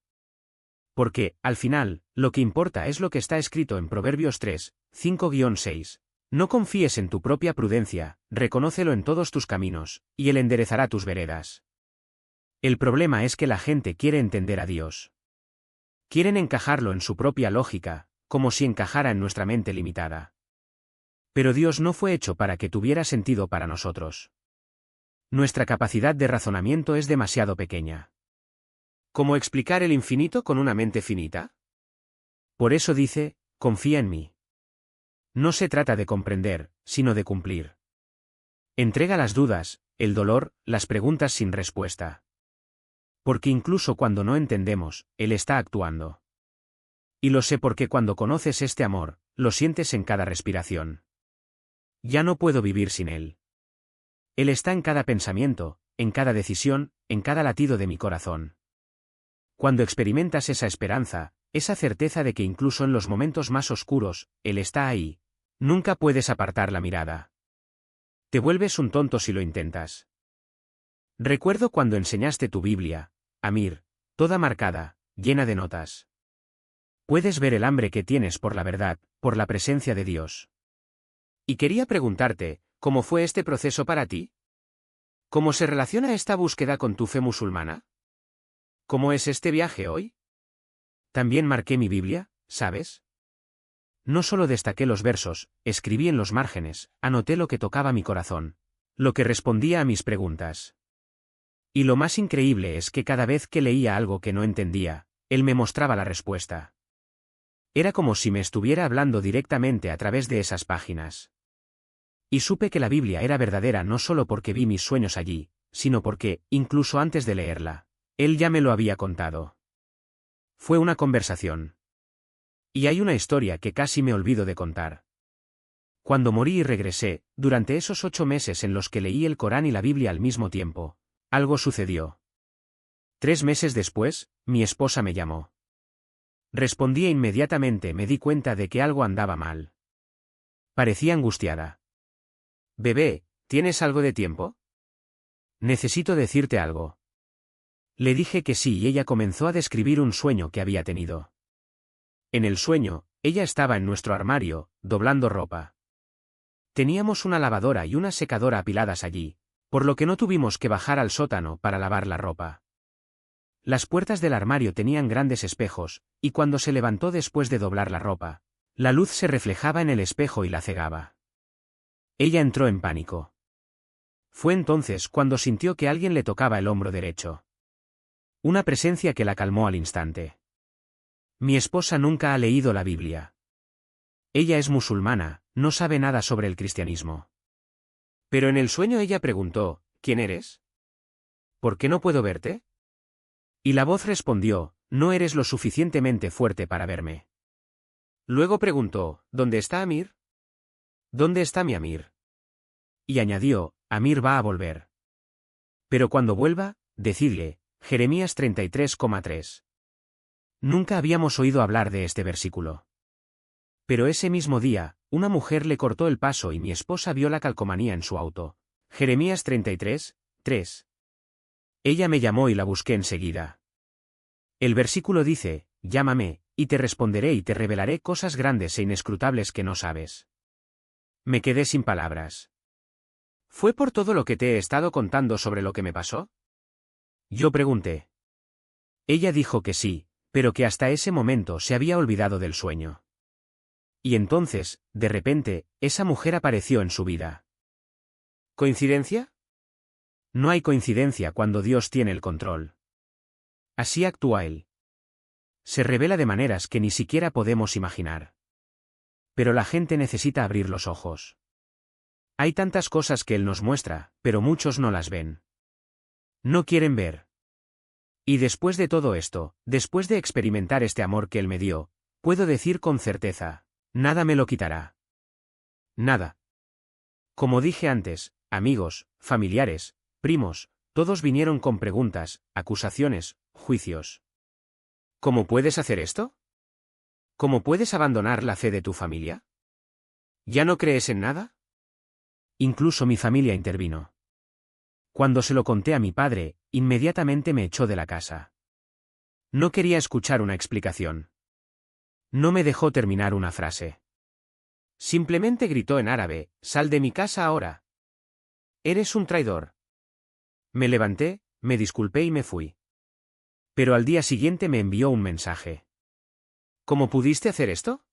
Porque, al final, lo que importa es lo que está escrito en Proverbios 3, 5-6. No confíes en tu propia prudencia, reconócelo en todos tus caminos, y él enderezará tus veredas. El problema es que la gente quiere entender a Dios. Quieren encajarlo en su propia lógica, como si encajara en nuestra mente limitada. Pero Dios no fue hecho para que tuviera sentido para nosotros. Nuestra capacidad de razonamiento es demasiado pequeña. ¿Cómo explicar el infinito con una mente finita? Por eso dice, confía en mí. No se trata de comprender, sino de cumplir. Entrega las dudas, el dolor, las preguntas sin respuesta. Porque incluso cuando no entendemos, Él está actuando. Y lo sé porque cuando conoces este amor, lo sientes en cada respiración. Ya no puedo vivir sin Él. Él está en cada pensamiento, en cada decisión, en cada latido de mi corazón. Cuando experimentas esa esperanza, esa certeza de que incluso en los momentos más oscuros, Él está ahí, nunca puedes apartar la mirada. Te vuelves un tonto si lo intentas. Recuerdo cuando enseñaste tu Biblia, Amir, toda marcada, llena de notas. Puedes ver el hambre que tienes por la verdad, por la presencia de Dios. Y quería preguntarte, ¿cómo fue este proceso para ti? ¿Cómo se relaciona esta búsqueda con tu fe musulmana? ¿Cómo es este viaje hoy? También marqué mi Biblia, ¿sabes? No solo destaqué los versos, escribí en los márgenes, anoté lo que tocaba mi corazón, lo que respondía a mis preguntas. Y lo más increíble es que cada vez que leía algo que no entendía, él me mostraba la respuesta. Era como si me estuviera hablando directamente a través de esas páginas. Y supe que la Biblia era verdadera no solo porque vi mis sueños allí, sino porque, incluso antes de leerla, él ya me lo había contado. Fue una conversación. Y hay una historia que casi me olvido de contar. Cuando morí y regresé, durante esos 8 meses en los que leí el Corán y la Biblia al mismo tiempo, algo sucedió. 3 meses después, mi esposa me llamó. Respondí e inmediatamente me di cuenta de que algo andaba mal. Parecía angustiada. Bebé, ¿tienes algo de tiempo? Necesito decirte algo. Le dije que sí y ella comenzó a describir un sueño que había tenido. En el sueño, ella estaba en nuestro armario, doblando ropa. Teníamos una lavadora y una secadora apiladas allí, por lo que no tuvimos que bajar al sótano para lavar la ropa. Las puertas del armario tenían grandes espejos, y cuando se levantó después de doblar la ropa, la luz se reflejaba en el espejo y la cegaba. Ella entró en pánico. Fue entonces cuando sintió que alguien le tocaba el hombro derecho. Una presencia que la calmó al instante. Mi esposa nunca ha leído la Biblia. Ella es musulmana, no sabe nada sobre el cristianismo. Pero en el sueño ella preguntó, ¿quién eres? ¿Por qué no puedo verte? Y la voz respondió, no eres lo suficientemente fuerte para verme. Luego preguntó, ¿dónde está Amir? ¿Dónde está mi Amir? Y añadió, Amir va a volver. Pero cuando vuelva, decidle, Jeremías 33,3. Nunca habíamos oído hablar de este versículo. Pero ese mismo día, una mujer le cortó el paso y mi esposa vio la calcomanía en su auto. Jeremías 33,3. Ella me llamó y la busqué enseguida. El versículo dice, llámame, y te responderé y te revelaré cosas grandes e inescrutables que no sabes. Me quedé sin palabras. ¿Fue por todo lo que te he estado contando sobre lo que me pasó? Yo pregunté. Ella dijo que sí, pero que hasta ese momento se había olvidado del sueño. Y entonces, de repente, esa mujer apareció en su vida. ¿Coincidencia? No hay coincidencia cuando Dios tiene el control. Así actúa Él. Se revela de maneras que ni siquiera podemos imaginar. Pero la gente necesita abrir los ojos. Hay tantas cosas que Él nos muestra, pero muchos no las ven. No quieren ver. Y después de todo esto, después de experimentar este amor que Él me dio, puedo decir con certeza, nada me lo quitará. Nada. Como dije antes, amigos, familiares, primos, todos vinieron con preguntas, acusaciones, juicios. ¿Cómo puedes hacer esto? ¿Cómo puedes abandonar la fe de tu familia? ¿Ya no crees en nada? Incluso mi familia intervino. Cuando se lo conté a mi padre, inmediatamente me echó de la casa. No quería escuchar una explicación. No me dejó terminar una frase. Simplemente gritó en árabe, «Sal de mi casa ahora. Eres un traidor». Me levanté, me disculpé y me fui. Pero al día siguiente me envió un mensaje. ¿Cómo pudiste hacer esto?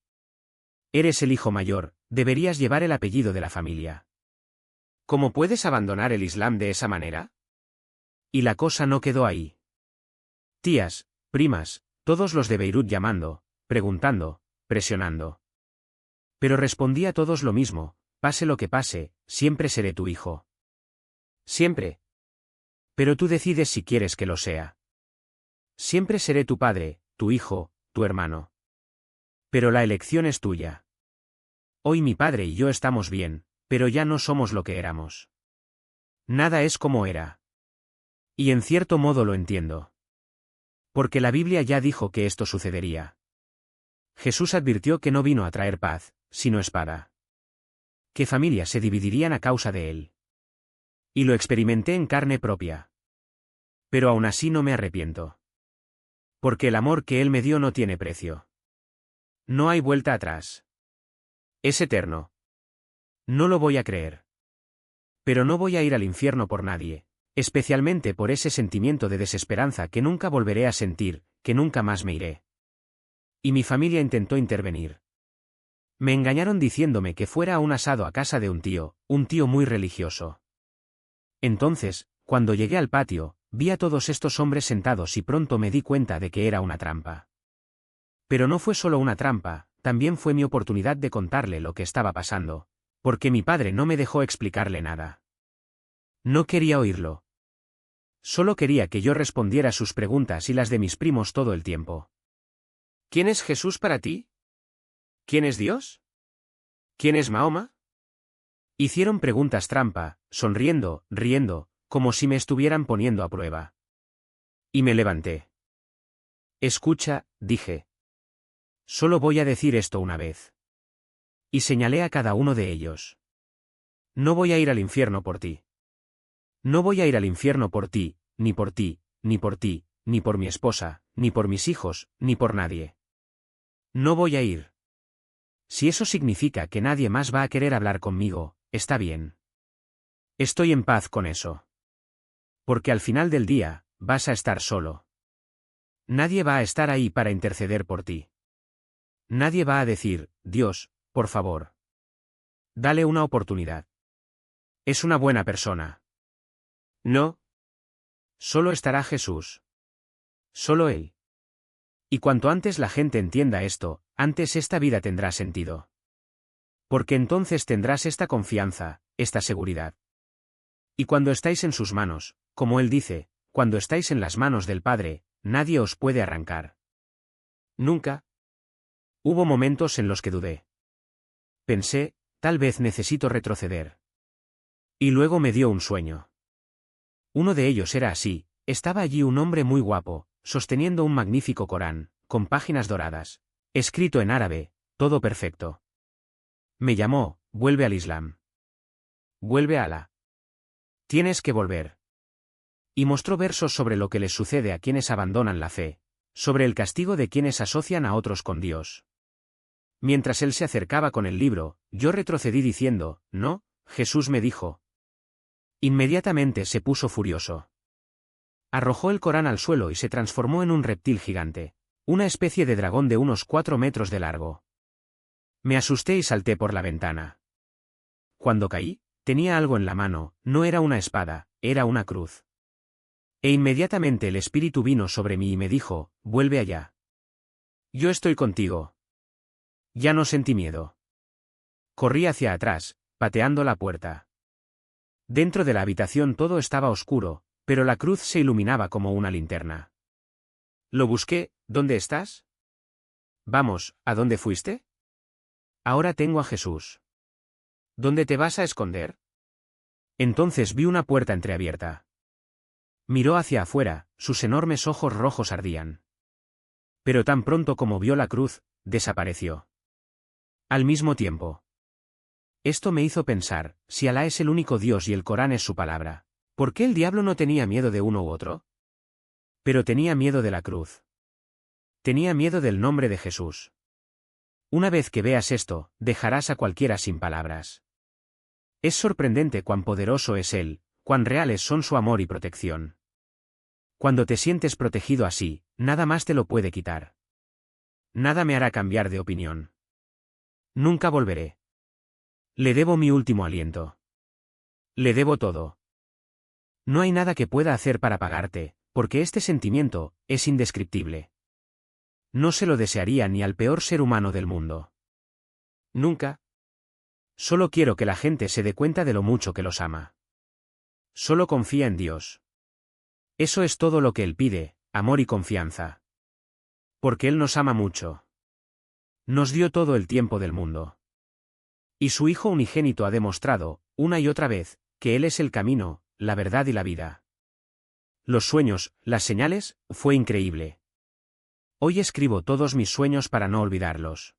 Eres el hijo mayor, deberías llevar el apellido de la familia. ¿Cómo puedes abandonar el Islam de esa manera? Y la cosa no quedó ahí. Tías, primas, todos los de Beirut llamando, preguntando, presionando. Pero respondí a todos lo mismo, pase lo que pase, siempre seré tu hijo. Siempre. Pero tú decides si quieres que lo sea. Siempre seré tu padre, tu hijo, tu hermano. Pero la elección es tuya. Hoy mi padre y yo estamos bien, pero ya no somos lo que éramos. Nada es como era. Y en cierto modo lo entiendo. Porque la Biblia ya dijo que esto sucedería. Jesús advirtió que no vino a traer paz, sino espada. Que familias se dividirían a causa de él. Y lo experimenté en carne propia. Pero aún así no me arrepiento. Porque el amor que él me dio no tiene precio. No hay vuelta atrás. Es eterno. No lo voy a creer. Pero no voy a ir al infierno por nadie, especialmente por ese sentimiento de desesperanza que nunca volveré a sentir, que nunca más me iré. Y mi familia intentó intervenir. Me engañaron diciéndome que fuera a un asado a casa de un tío muy religioso. Entonces, cuando llegué al patio, vi a todos estos hombres sentados y pronto me di cuenta de que era una trampa. Pero no fue solo una trampa, también fue mi oportunidad de contarle lo que estaba pasando, porque mi padre no me dejó explicarle nada. No quería oírlo. Solo quería que yo respondiera sus preguntas y las de mis primos todo el tiempo. ¿Quién es Jesús para ti? ¿Quién es Dios? ¿Quién es Mahoma? Hicieron preguntas trampa, sonriendo, riendo, como si me estuvieran poniendo a prueba. Y me levanté. Escucha, dije. Solo voy a decir esto una vez. Y señalé a cada uno de ellos. No voy a ir al infierno por ti. No voy a ir al infierno por ti, ni por ti, ni por ti, ni por mi esposa, ni por mis hijos, ni por nadie. No voy a ir. Si eso significa que nadie más va a querer hablar conmigo, está bien. Estoy en paz con eso. Porque al final del día, vas a estar solo. Nadie va a estar ahí para interceder por ti. Nadie va a decir, Dios, por favor. Dale una oportunidad. Es una buena persona. No. Solo estará Jesús. Solo Él. Y cuanto antes la gente entienda esto, antes esta vida tendrá sentido. Porque entonces tendrás esta confianza, esta seguridad. Y cuando estáis en sus manos, como Él dice, cuando estáis en las manos del Padre, nadie os puede arrancar. Nunca. Hubo momentos en los que dudé. Pensé, tal vez necesito retroceder. Y luego me dio un sueño. Uno de ellos era así, estaba allí un hombre muy guapo, sosteniendo un magnífico Corán, con páginas doradas, escrito en árabe, todo perfecto. Me llamó, vuelve al Islam. Vuelve a Alá. Tienes que volver. Y mostró versos sobre lo que les sucede a quienes abandonan la fe, sobre el castigo de quienes asocian a otros con Dios. Mientras él se acercaba con el libro, yo retrocedí diciendo, no, Jesús me dijo. Inmediatamente se puso furioso. Arrojó el Corán al suelo y se transformó en un reptil gigante, una especie de dragón de unos 4 metros de largo. Me asusté y salté por la ventana. Cuando caí, tenía algo en la mano, no era una espada, era una cruz. E inmediatamente el espíritu vino sobre mí y me dijo, vuelve allá. Yo estoy contigo. Ya no sentí miedo. Corrí hacia atrás, pateando la puerta. Dentro de la habitación todo estaba oscuro, pero la cruz se iluminaba como una linterna. Lo busqué, ¿dónde estás? Vamos, ¿a dónde fuiste? Ahora tengo a Jesús. ¿Dónde te vas a esconder? Entonces vi una puerta entreabierta. Miró hacia afuera, sus enormes ojos rojos ardían. Pero tan pronto como vio la cruz, desapareció. Al mismo tiempo. Esto me hizo pensar, si Alá es el único Dios y el Corán es su palabra, ¿por qué el diablo no tenía miedo de uno u otro? Pero tenía miedo de la cruz. Tenía miedo del nombre de Jesús. Una vez que veas esto, dejarás a cualquiera sin palabras. Es sorprendente cuán poderoso es Él, cuán reales son su amor y protección. Cuando te sientes protegido así, nada más te lo puede quitar. Nada me hará cambiar de opinión. Nunca volveré. Le debo mi último aliento. Le debo todo. No hay nada que pueda hacer para pagarte, porque este sentimiento es indescriptible. No se lo desearía ni al peor ser humano del mundo. Nunca. Solo quiero que la gente se dé cuenta de lo mucho que los ama. Solo confía en Dios. Eso es todo lo que Él pide, amor y confianza. Porque Él nos ama mucho. Nos dio todo el tiempo del mundo. Y su Hijo unigénito ha demostrado, una y otra vez, que Él es el camino, la verdad y la vida. Los sueños, las señales, fue increíble. Hoy escribo todos mis sueños para no olvidarlos.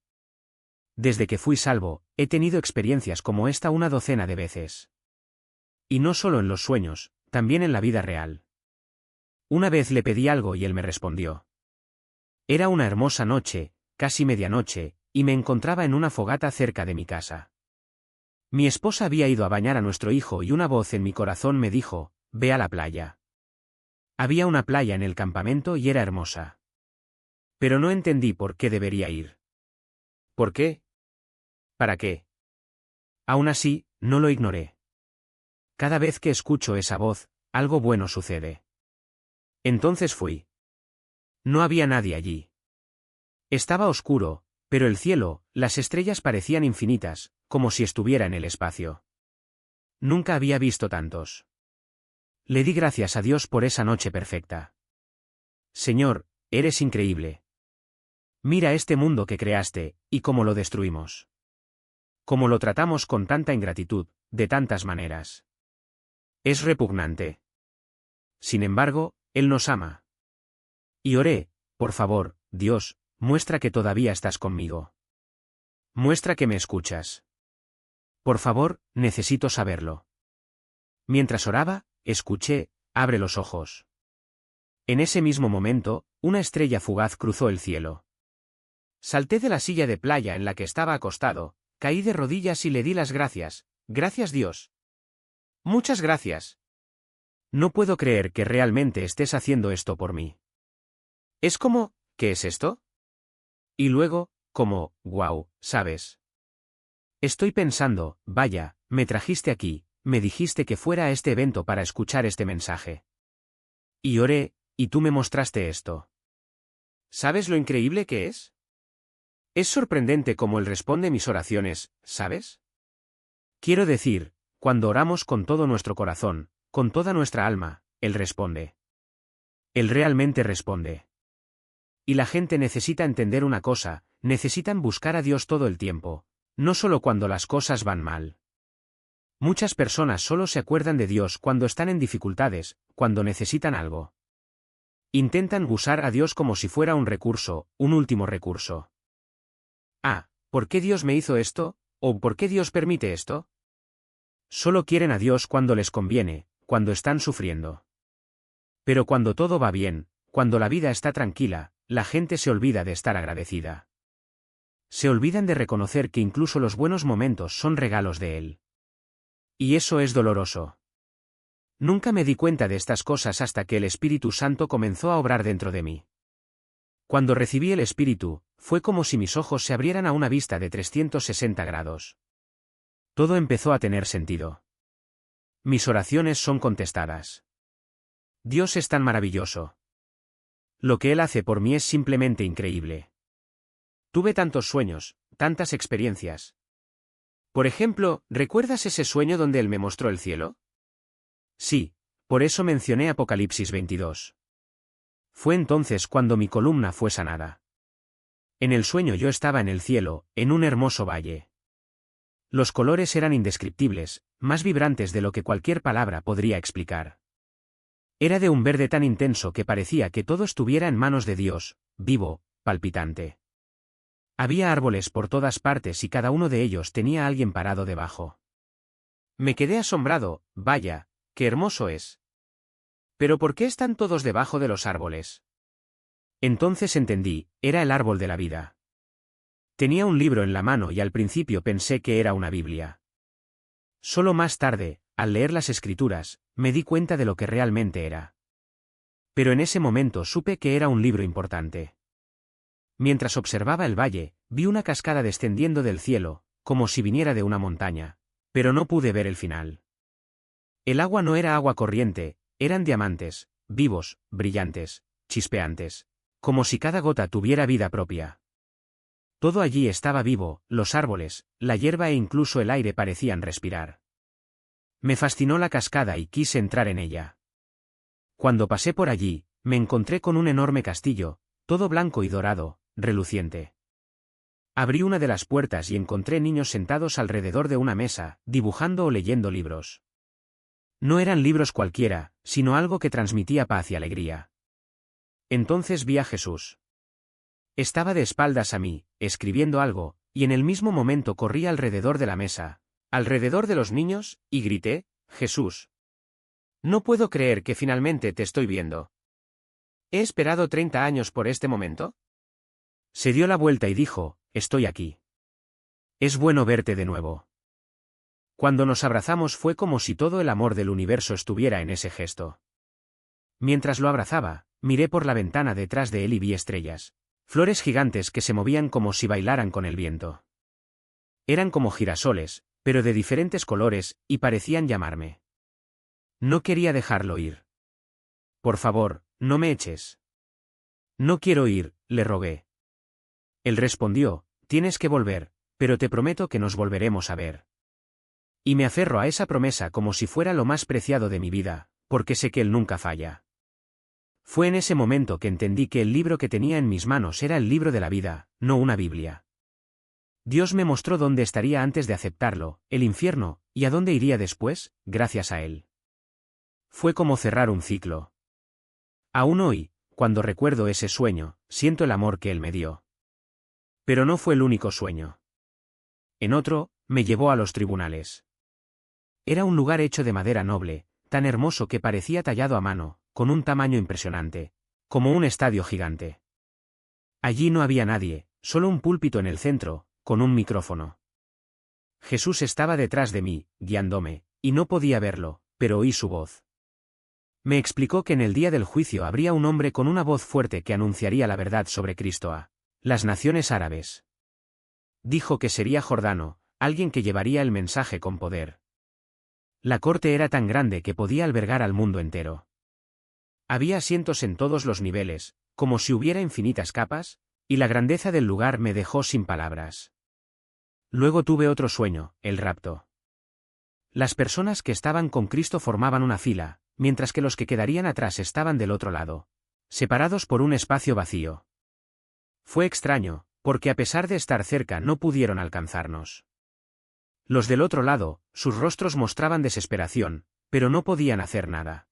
Desde que fui salvo, he tenido experiencias como esta una docena de veces. Y no solo en los sueños, también en la vida real. Una vez le pedí algo y él me respondió. Era una hermosa noche, casi medianoche, y me encontraba en una fogata cerca de mi casa. Mi esposa había ido a bañar a nuestro hijo y una voz en mi corazón me dijo, ve a la playa. Había una playa en el campamento y era hermosa. Pero no entendí por qué debería ir. ¿Por qué? ¿Para qué? Aún así, no lo ignoré. Cada vez que escucho esa voz, algo bueno sucede. Entonces fui. No había nadie allí. Estaba oscuro, pero el cielo, las estrellas parecían infinitas, como si estuviera en el espacio. Nunca había visto tantos. Le di gracias a Dios por esa noche perfecta. Señor, eres increíble. Mira este mundo que creaste, y cómo lo destruimos. Cómo lo tratamos con tanta ingratitud, de tantas maneras. Es repugnante. Sin embargo, Él nos ama. Y oré, por favor, Dios, muestra que todavía estás conmigo. Muestra que me escuchas. Por favor, necesito saberlo. Mientras oraba, escuché, abre los ojos. En ese mismo momento, una estrella fugaz cruzó el cielo. Salté de la silla de playa en la que estaba acostado, caí de rodillas y le di las gracias. Gracias Dios. Muchas gracias. No puedo creer que realmente estés haciendo esto por mí. Es como, ¿qué es esto? Y luego, como, wow, ¿sabes? Estoy pensando, vaya, me trajiste aquí, me dijiste que fuera a este evento para escuchar este mensaje. Y oré, y tú me mostraste esto. ¿Sabes lo increíble que es? Es sorprendente cómo Él responde mis oraciones, ¿sabes? Quiero decir, cuando oramos con todo nuestro corazón, con toda nuestra alma, Él responde. Él realmente responde. Y la gente necesita entender una cosa, necesitan buscar a Dios todo el tiempo, no solo cuando las cosas van mal. Muchas personas solo se acuerdan de Dios cuando están en dificultades, cuando necesitan algo. Intentan usar a Dios como si fuera un recurso, un último recurso. Ah, ¿por qué Dios me hizo esto? ¿O por qué Dios permite esto? Solo quieren a Dios cuando les conviene, cuando están sufriendo. Pero cuando todo va bien, cuando la vida está tranquila, la gente se olvida de estar agradecida. Se olvidan de reconocer que incluso los buenos momentos son regalos de Él. Y eso es doloroso. Nunca me di cuenta de estas cosas hasta que el Espíritu Santo comenzó a obrar dentro de mí. Cuando recibí el Espíritu, fue como si mis ojos se abrieran a una vista de 360 grados. Todo empezó a tener sentido. Mis oraciones son contestadas. Dios es tan maravilloso. Lo que Él hace por mí es simplemente increíble. Tuve tantos sueños, tantas experiencias. Por ejemplo, ¿recuerdas ese sueño donde Él me mostró el cielo? Sí, por eso mencioné Apocalipsis 22. Fue entonces cuando mi columna fue sanada. En el sueño yo estaba en el cielo, en un hermoso valle. Los colores eran indescriptibles, más vibrantes de lo que cualquier palabra podría explicar. Era de un verde tan intenso que parecía que todo estuviera en manos de Dios, vivo, palpitante. Había árboles por todas partes y cada uno de ellos tenía a alguien parado debajo. Me quedé asombrado, vaya, qué hermoso es. ¿Pero por qué están todos debajo de los árboles? Entonces entendí, era el árbol de la vida. Tenía un libro en la mano y al principio pensé que era una Biblia. Solo más tarde, al leer las Escrituras, me di cuenta de lo que realmente era. Pero en ese momento supe que era un libro importante. Mientras observaba el valle, vi una cascada descendiendo del cielo, como si viniera de una montaña, pero no pude ver el final. El agua no era agua corriente, eran diamantes, vivos, brillantes, chispeantes, como si cada gota tuviera vida propia. Todo allí estaba vivo, los árboles, la hierba e incluso el aire parecían respirar. Me fascinó la cascada y quise entrar en ella. Cuando pasé por allí, me encontré con un enorme castillo, todo blanco y dorado, reluciente. Abrí una de las puertas y encontré niños sentados alrededor de una mesa, dibujando o leyendo libros. No eran libros cualquiera, sino algo que transmitía paz y alegría. Entonces vi a Jesús. Estaba de espaldas a mí, escribiendo algo, y en el mismo momento corrí alrededor de la mesa, alrededor de los niños, y grité, «Jesús. No puedo creer que finalmente te estoy viendo. ¿He esperado 30 años por este momento?» Se dio la vuelta y dijo, «Estoy aquí. Es bueno verte de nuevo». Cuando nos abrazamos fue como si todo el amor del universo estuviera en ese gesto. Mientras lo abrazaba, miré por la ventana detrás de él y vi estrellas. Flores gigantes que se movían como si bailaran con el viento. Eran como girasoles, pero de diferentes colores, y parecían llamarme. No quería dejarlo ir. «Por favor, no me eches». «No quiero ir», le rogué. Él respondió, «Tienes que volver, pero te prometo que nos volveremos a ver». Y me aferro a esa promesa como si fuera lo más preciado de mi vida, porque sé que Él nunca falla. Fue en ese momento que entendí que el libro que tenía en mis manos era el libro de la vida, no una Biblia. Dios me mostró dónde estaría antes de aceptarlo, el infierno, y a dónde iría después, gracias a Él. Fue como cerrar un ciclo. Aún hoy, cuando recuerdo ese sueño, siento el amor que Él me dio. Pero no fue el único sueño. En otro, me llevó a los tribunales. Era un lugar hecho de madera noble, tan hermoso que parecía tallado a mano, con un tamaño impresionante, como un estadio gigante. Allí no había nadie, solo un púlpito en el centro, con un micrófono. Jesús estaba detrás de mí, guiándome, y no podía verlo, pero oí su voz. Me explicó que en el día del juicio habría un hombre con una voz fuerte que anunciaría la verdad sobre Cristo a las naciones árabes. Dijo que sería Jordano, alguien que llevaría el mensaje con poder. La corte era tan grande que podía albergar al mundo entero. Había asientos en todos los niveles, como si hubiera infinitas capas, y la grandeza del lugar me dejó sin palabras. Luego tuve otro sueño, el rapto. Las personas que estaban con Cristo formaban una fila, mientras que los que quedarían atrás estaban del otro lado, separados por un espacio vacío. Fue extraño, porque a pesar de estar cerca no pudieron alcanzarnos. Los del otro lado, sus rostros mostraban desesperación, pero no podían hacer nada.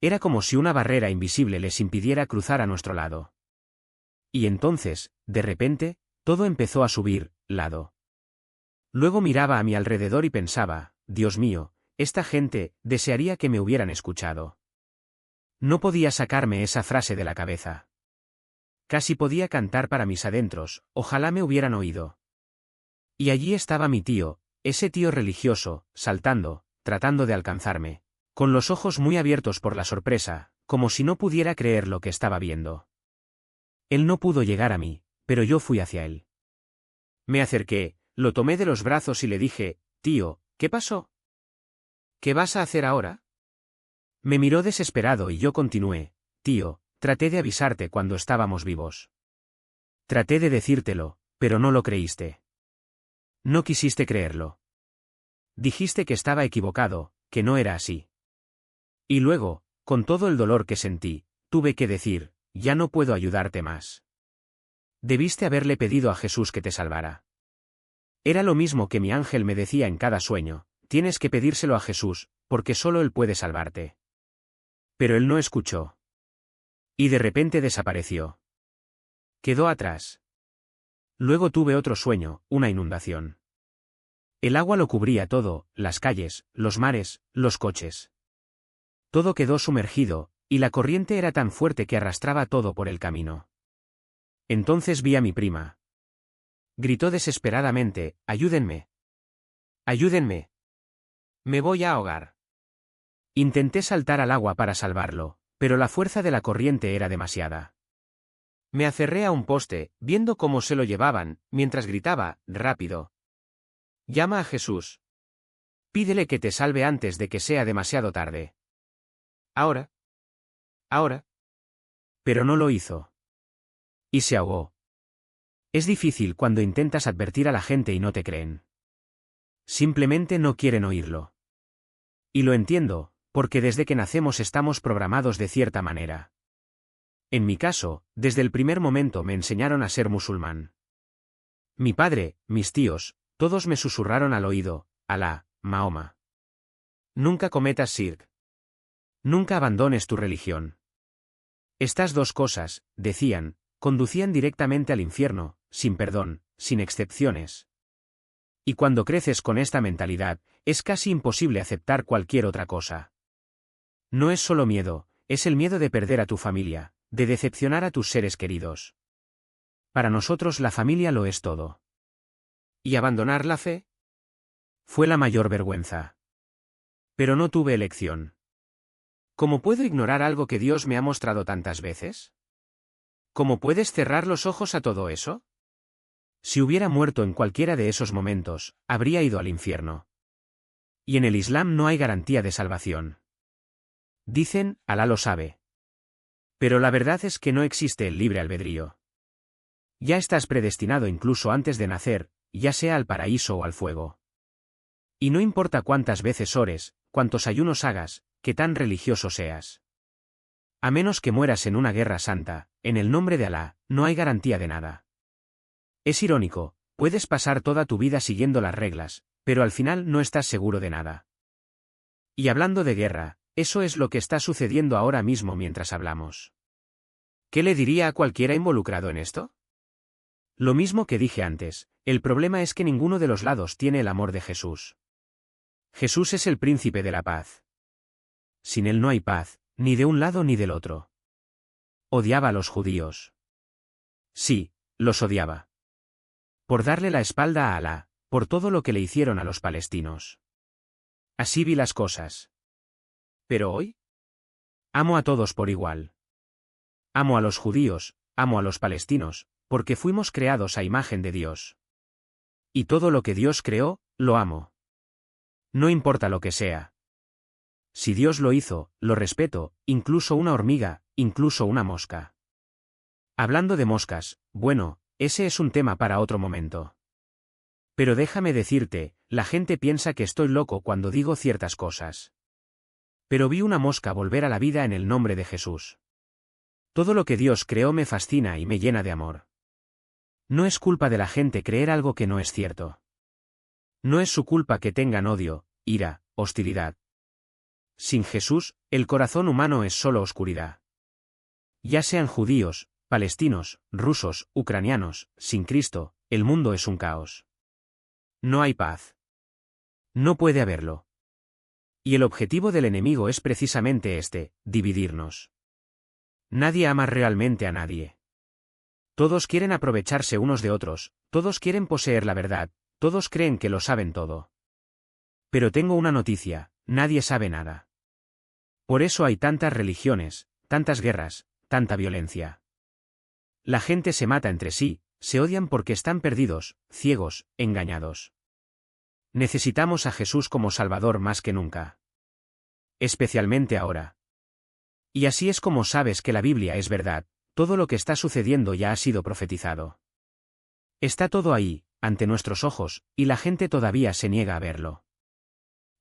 Era como si una barrera invisible les impidiera cruzar a nuestro lado. Y entonces, de repente, todo empezó a subir, lado. Luego miraba a mi alrededor y pensaba, Dios mío, esta gente, desearía que me hubieran escuchado. No podía sacarme esa frase de la cabeza. Casi podía cantar para mis adentros, ojalá me hubieran oído. Y allí estaba mi tío, ese tío religioso, saltando, tratando de alcanzarme, con los ojos muy abiertos por la sorpresa, como si no pudiera creer lo que estaba viendo. Él no pudo llegar a mí, pero yo fui hacia él. Me acerqué, lo tomé de los brazos y le dije, tío, ¿qué pasó? ¿Qué vas a hacer ahora? Me miró desesperado y yo continué, tío, traté de avisarte cuando estábamos vivos. Traté de decírtelo, pero no lo creíste. No quisiste creerlo. Dijiste que estaba equivocado, que no era así. Y luego, con todo el dolor que sentí, tuve que decir, ya no puedo ayudarte más. Debiste haberle pedido a Jesús que te salvara. Era lo mismo que mi ángel me decía en cada sueño, tienes que pedírselo a Jesús, porque solo Él puede salvarte. Pero él no escuchó. Y de repente desapareció. Quedó atrás. Luego tuve otro sueño, una inundación. El agua lo cubría todo, las calles, los mares, los coches. Todo quedó sumergido, y la corriente era tan fuerte que arrastraba todo por el camino. Entonces vi a mi prima. Gritó desesperadamente, «¡Ayúdenme! ¡Ayúdenme! Me voy a ahogar». Intenté saltar al agua para salvarlo, pero la fuerza de la corriente era demasiada. Me aferré a un poste, viendo cómo se lo llevaban, mientras gritaba, «¡Rápido! Llama a Jesús! Pídele que te salve antes de que sea demasiado tarde. Ahora. Ahora». Pero no lo hizo. Y se ahogó. Es difícil cuando intentas advertir a la gente y no te creen. Simplemente no quieren oírlo. Y lo entiendo, porque desde que nacemos estamos programados de cierta manera. En mi caso, desde el primer momento me enseñaron a ser musulmán. Mi padre, mis tíos, todos me susurraron al oído, Alá, Mahoma. Nunca cometas shirk. Nunca abandones tu religión. Estas dos cosas, decían, conducían directamente al infierno, sin perdón, sin excepciones. Y cuando creces con esta mentalidad, es casi imposible aceptar cualquier otra cosa. No es solo miedo, es el miedo de perder a tu familia, de decepcionar a tus seres queridos. Para nosotros la familia lo es todo. ¿Y abandonar la fe? Fue la mayor vergüenza. Pero no tuve elección. ¿Cómo puedo ignorar algo que Dios me ha mostrado tantas veces? ¿Cómo puedes cerrar los ojos a todo eso? Si hubiera muerto en cualquiera de esos momentos, habría ido al infierno. Y en el Islam no hay garantía de salvación. Dicen, Alá lo sabe. Pero la verdad es que no existe el libre albedrío. Ya estás predestinado incluso antes de nacer, ya sea al paraíso o al fuego. Y no importa cuántas veces ores, cuántos ayunos hagas, qué tan religioso seas. A menos que mueras en una guerra santa, en el nombre de Alá, no hay garantía de nada. Es irónico, puedes pasar toda tu vida siguiendo las reglas, pero al final no estás seguro de nada. Y hablando de guerra, eso es lo que está sucediendo ahora mismo mientras hablamos. ¿Qué le diría a cualquiera involucrado en esto? Lo mismo que dije antes, el problema es que ninguno de los lados tiene el amor de Jesús. Jesús es el príncipe de la paz. Sin él no hay paz, ni de un lado ni del otro. Odiaba a los judíos. Sí, los odiaba. Por darle la espalda a Alá, por todo lo que le hicieron a los palestinos. Así vi las cosas. Pero hoy, amo a todos por igual. Amo a los judíos, amo a los palestinos, porque fuimos creados a imagen de Dios. Y todo lo que Dios creó, lo amo. No importa lo que sea. Si Dios lo hizo, lo respeto, incluso una hormiga, incluso una mosca. Hablando de moscas, bueno, ese es un tema para otro momento. Pero déjame decirte, la gente piensa que estoy loco cuando digo ciertas cosas. Pero vi una mosca volver a la vida en el nombre de Jesús. Todo lo que Dios creó me fascina y me llena de amor. No es culpa de la gente creer algo que no es cierto. No es su culpa que tengan odio, ira, hostilidad. Sin Jesús, el corazón humano es solo oscuridad. Ya sean judíos, palestinos, rusos, ucranianos, sin Cristo, el mundo es un caos. No hay paz. No puede haberlo. Y el objetivo del enemigo es precisamente este, dividirnos. Nadie ama realmente a nadie. Todos quieren aprovecharse unos de otros, todos quieren poseer la verdad, todos creen que lo saben todo. Pero tengo una noticia, nadie sabe nada. Por eso hay tantas religiones, tantas guerras, tanta violencia. La gente se mata entre sí, se odian porque están perdidos, ciegos, engañados. Necesitamos a Jesús como Salvador más que nunca. Especialmente ahora. Y así es como sabes que la Biblia es verdad, todo lo que está sucediendo ya ha sido profetizado. Está todo ahí, ante nuestros ojos, y la gente todavía se niega a verlo.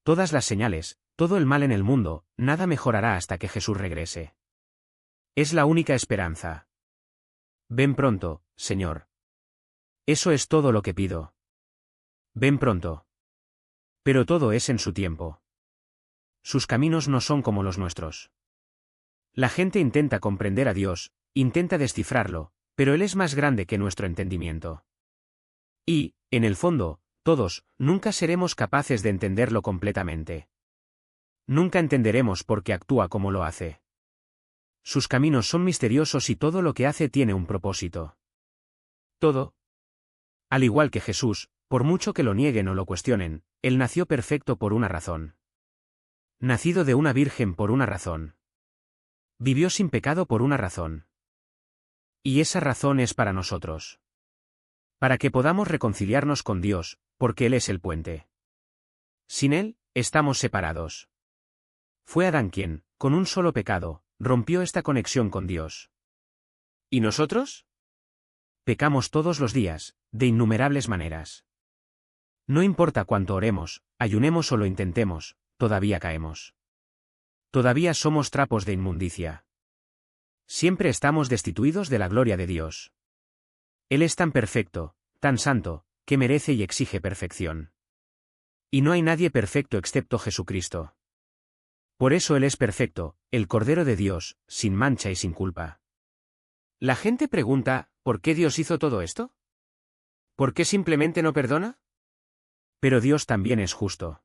Todas las señales, todo el mal en el mundo, nada mejorará hasta que Jesús regrese. Es la única esperanza. Ven pronto, Señor. Eso es todo lo que pido. Ven pronto. Pero todo es en su tiempo. Sus caminos no son como los nuestros. La gente intenta comprender a Dios, intenta descifrarlo, pero Él es más grande que nuestro entendimiento. Y, en el fondo, todos, nunca seremos capaces de entenderlo completamente. Nunca entenderemos por qué actúa como lo hace. Sus caminos son misteriosos y todo lo que hace tiene un propósito. Todo. Al igual que Jesús, por mucho que lo nieguen o lo cuestionen, Él nació perfecto por una razón. Nacido de una virgen por una razón. Vivió sin pecado por una razón. Y esa razón es para nosotros. Para que podamos reconciliarnos con Dios, porque Él es el puente. Sin Él, estamos separados. Fue Adán quien, con un solo pecado, rompió esta conexión con Dios. ¿Y nosotros? Pecamos todos los días, de innumerables maneras. No importa cuánto oremos, ayunemos o lo intentemos, todavía caemos. Todavía somos trapos de inmundicia. Siempre estamos destituidos de la gloria de Dios. Él es tan perfecto, tan santo, que merece y exige perfección. Y no hay nadie perfecto excepto Jesucristo. Por eso Él es perfecto, el Cordero de Dios, sin mancha y sin culpa. La gente pregunta, ¿por qué Dios hizo todo esto? ¿Por qué simplemente no perdona? Pero Dios también es justo.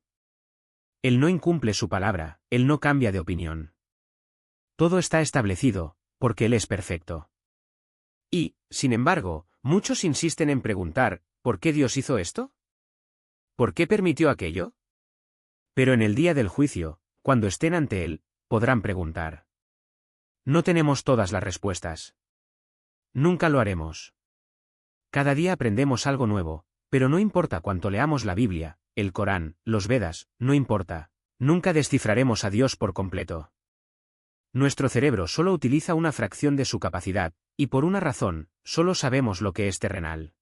Él no incumple su palabra, Él no cambia de opinión. Todo está establecido, porque Él es perfecto. Y, sin embargo, muchos insisten en preguntar, ¿por qué Dios hizo esto? ¿Por qué permitió aquello? Pero en el día del juicio, cuando estén ante Él, podrán preguntar. No tenemos todas las respuestas. Nunca lo haremos. Cada día aprendemos algo nuevo, pero no importa cuánto leamos la Biblia, el Corán, los Vedas, no importa, nunca descifraremos a Dios por completo. Nuestro cerebro solo utiliza una fracción de su capacidad, y por una razón, solo sabemos lo que es terrenal.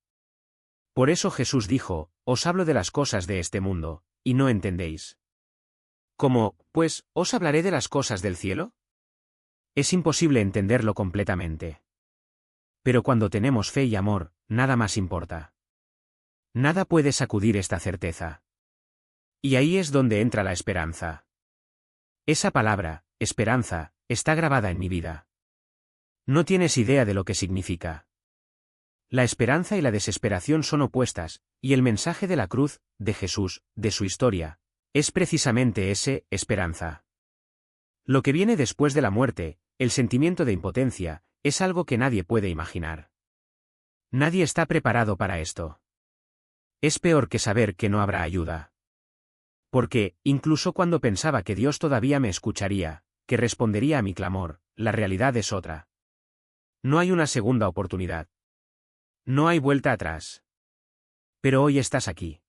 Por eso Jesús dijo, os hablo de las cosas de este mundo, y no entendéis. ¿Cómo, pues, os hablaré de las cosas del cielo? Es imposible entenderlo completamente. Pero cuando tenemos fe y amor, nada más importa. Nada puede sacudir esta certeza. Y ahí es donde entra la esperanza. Esa palabra, esperanza, está grabada en mi vida. No tienes idea de lo que significa. La esperanza y la desesperación son opuestas, y el mensaje de la cruz, de Jesús, de su historia, es precisamente ese, esperanza. Lo que viene después de la muerte, el sentimiento de impotencia, es algo que nadie puede imaginar. Nadie está preparado para esto. Es peor que saber que no habrá ayuda. Porque, incluso cuando pensaba que Dios todavía me escucharía, que respondería a mi clamor, la realidad es otra. No hay una segunda oportunidad. No hay vuelta atrás. Pero hoy estás aquí.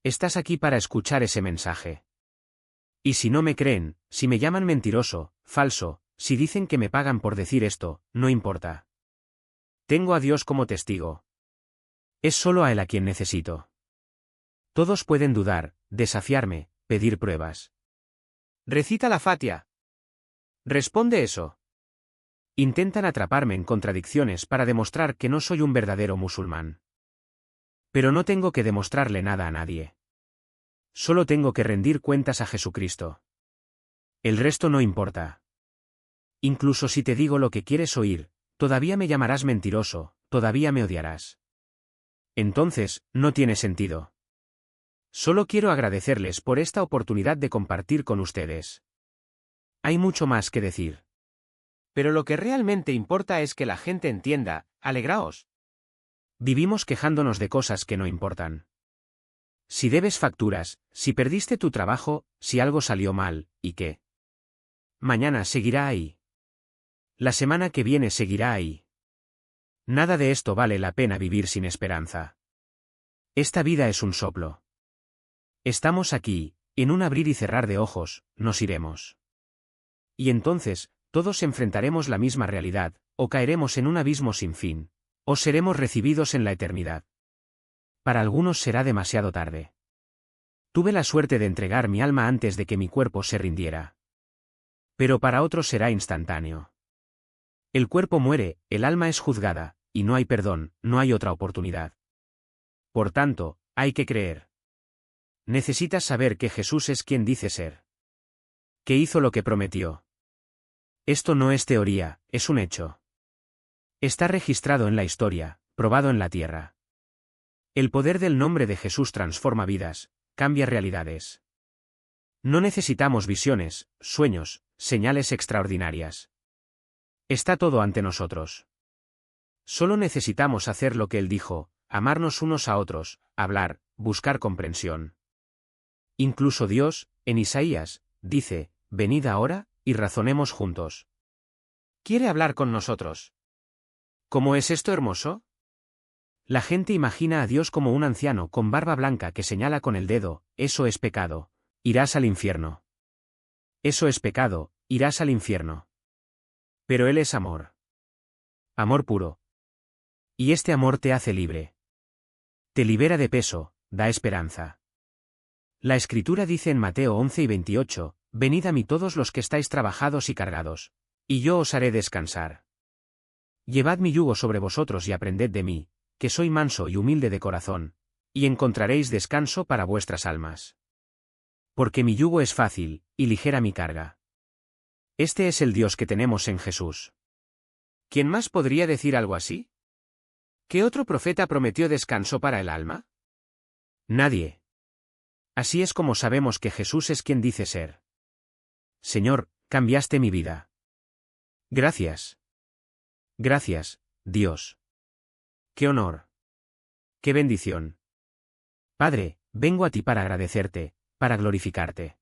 Estás aquí para escuchar ese mensaje. Y si no me creen, si me llaman mentiroso, falso, si dicen que me pagan por decir esto, no importa. Tengo a Dios como testigo. Es solo a Él a quien necesito. Todos pueden dudar, desafiarme, pedir pruebas. Recita la Fatia. Responde eso. Intentan atraparme en contradicciones para demostrar que no soy un verdadero musulmán. Pero no tengo que demostrarle nada a nadie. Solo tengo que rendir cuentas a Jesucristo. El resto no importa. Incluso si te digo lo que quieres oír, todavía me llamarás mentiroso, todavía me odiarás. Entonces, no tiene sentido. Solo quiero agradecerles por esta oportunidad de compartir con ustedes. Hay mucho más que decir. Pero lo que realmente importa es que la gente entienda, alegraos. Vivimos quejándonos de cosas que no importan. Si debes facturas, si perdiste tu trabajo, si algo salió mal, ¿y qué? Mañana seguirá ahí. La semana que viene seguirá ahí. Nada de esto vale la pena vivir sin esperanza. Esta vida es un soplo. Estamos aquí, en un abrir y cerrar de ojos, nos iremos. Y entonces, todos enfrentaremos la misma realidad, o caeremos en un abismo sin fin, o seremos recibidos en la eternidad. Para algunos será demasiado tarde. Tuve la suerte de entregar mi alma antes de que mi cuerpo se rindiera. Pero para otros será instantáneo. El cuerpo muere, el alma es juzgada, y no hay perdón, no hay otra oportunidad. Por tanto, hay que creer. Necesitas saber que Jesús es quien dice ser. Que hizo lo que prometió. Esto no es teoría, es un hecho. Está registrado en la historia, probado en la tierra. El poder del nombre de Jesús transforma vidas, cambia realidades. No necesitamos visiones, sueños, señales extraordinarias. Está todo ante nosotros. Solo necesitamos hacer lo que Él dijo, amarnos unos a otros, hablar, buscar comprensión. Incluso Dios, en Isaías, dice, venid ahora, y razonemos juntos. ¿Quiere hablar con nosotros? ¿Cómo es esto hermoso? La gente imagina a Dios como un anciano con barba blanca que señala con el dedo, eso es pecado, irás al infierno. Eso es pecado, irás al infierno. Pero Él es amor. Amor puro. Y este amor te hace libre. Te libera de peso, da esperanza. La Escritura dice en Mateo 11 y 28, venid a mí todos los que estáis trabajados y cargados, y yo os haré descansar. Llevad mi yugo sobre vosotros y aprended de mí, que soy manso y humilde de corazón, y encontraréis descanso para vuestras almas. Porque mi yugo es fácil, y ligera mi carga. Este es el Dios que tenemos en Jesús. ¿Quién más podría decir algo así? ¿Qué otro profeta prometió descanso para el alma? Nadie. Así es como sabemos que Jesús es quien dice ser. Señor, cambiaste mi vida. Gracias. Gracias, Dios. ¡Qué honor! ¡Qué bendición! Padre, vengo a ti para agradecerte, para glorificarte.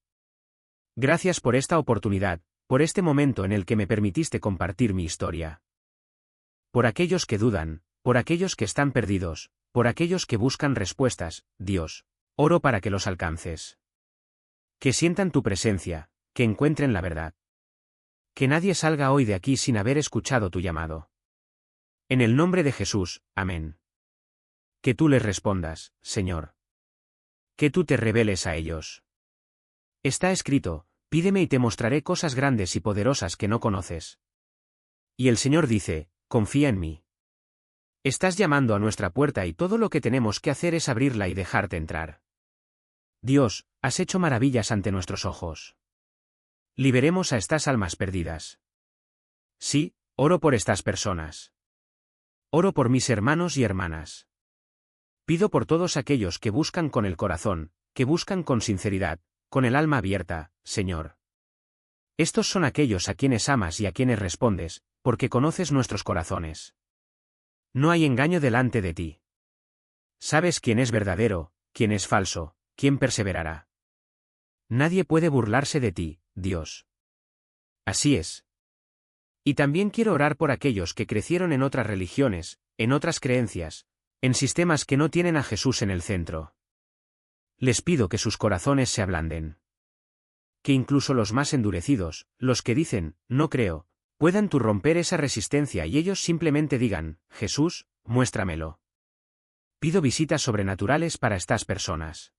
Gracias por esta oportunidad, por este momento en el que me permitiste compartir mi historia. Por aquellos que dudan, por aquellos que están perdidos, por aquellos que buscan respuestas, Dios, oro para que los alcances. Que sientan tu presencia, que encuentren la verdad. Que nadie salga hoy de aquí sin haber escuchado tu llamado. En el nombre de Jesús, amén. Que tú les respondas, Señor. Que tú te reveles a ellos. Está escrito, pídeme y te mostraré cosas grandes y poderosas que no conoces. Y el Señor dice, confía en mí. Estás llamando a nuestra puerta y todo lo que tenemos que hacer es abrirla y dejarte entrar. Dios, has hecho maravillas ante nuestros ojos. Liberemos a estas almas perdidas. Sí, oro por estas personas. Oro por mis hermanos y hermanas. Pido por todos aquellos que buscan con el corazón, que buscan con sinceridad, con el alma abierta, Señor. Estos son aquellos a quienes amas y a quienes respondes, porque conoces nuestros corazones. No hay engaño delante de ti. Sabes quién es verdadero, quién es falso, quién perseverará. Nadie puede burlarse de ti, Dios. Así es. Y también quiero orar por aquellos que crecieron en otras religiones, en otras creencias, en sistemas que no tienen a Jesús en el centro. Les pido que sus corazones se ablanden. Que incluso los más endurecidos, los que dicen, no creo, puedan tú romper esa resistencia y ellos simplemente digan, Jesús, muéstramelo. Pido visitas sobrenaturales para estas personas.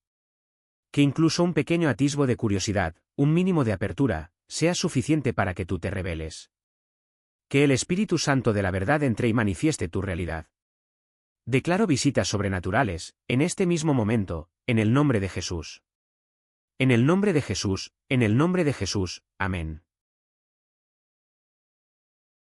Que incluso un pequeño atisbo de curiosidad, un mínimo de apertura, sea suficiente para que tú te reveles. Que el Espíritu Santo de la verdad entre y manifieste tu realidad. Declaro visitas sobrenaturales, en este mismo momento, en el nombre de Jesús. En el nombre de Jesús, en el nombre de Jesús, amén.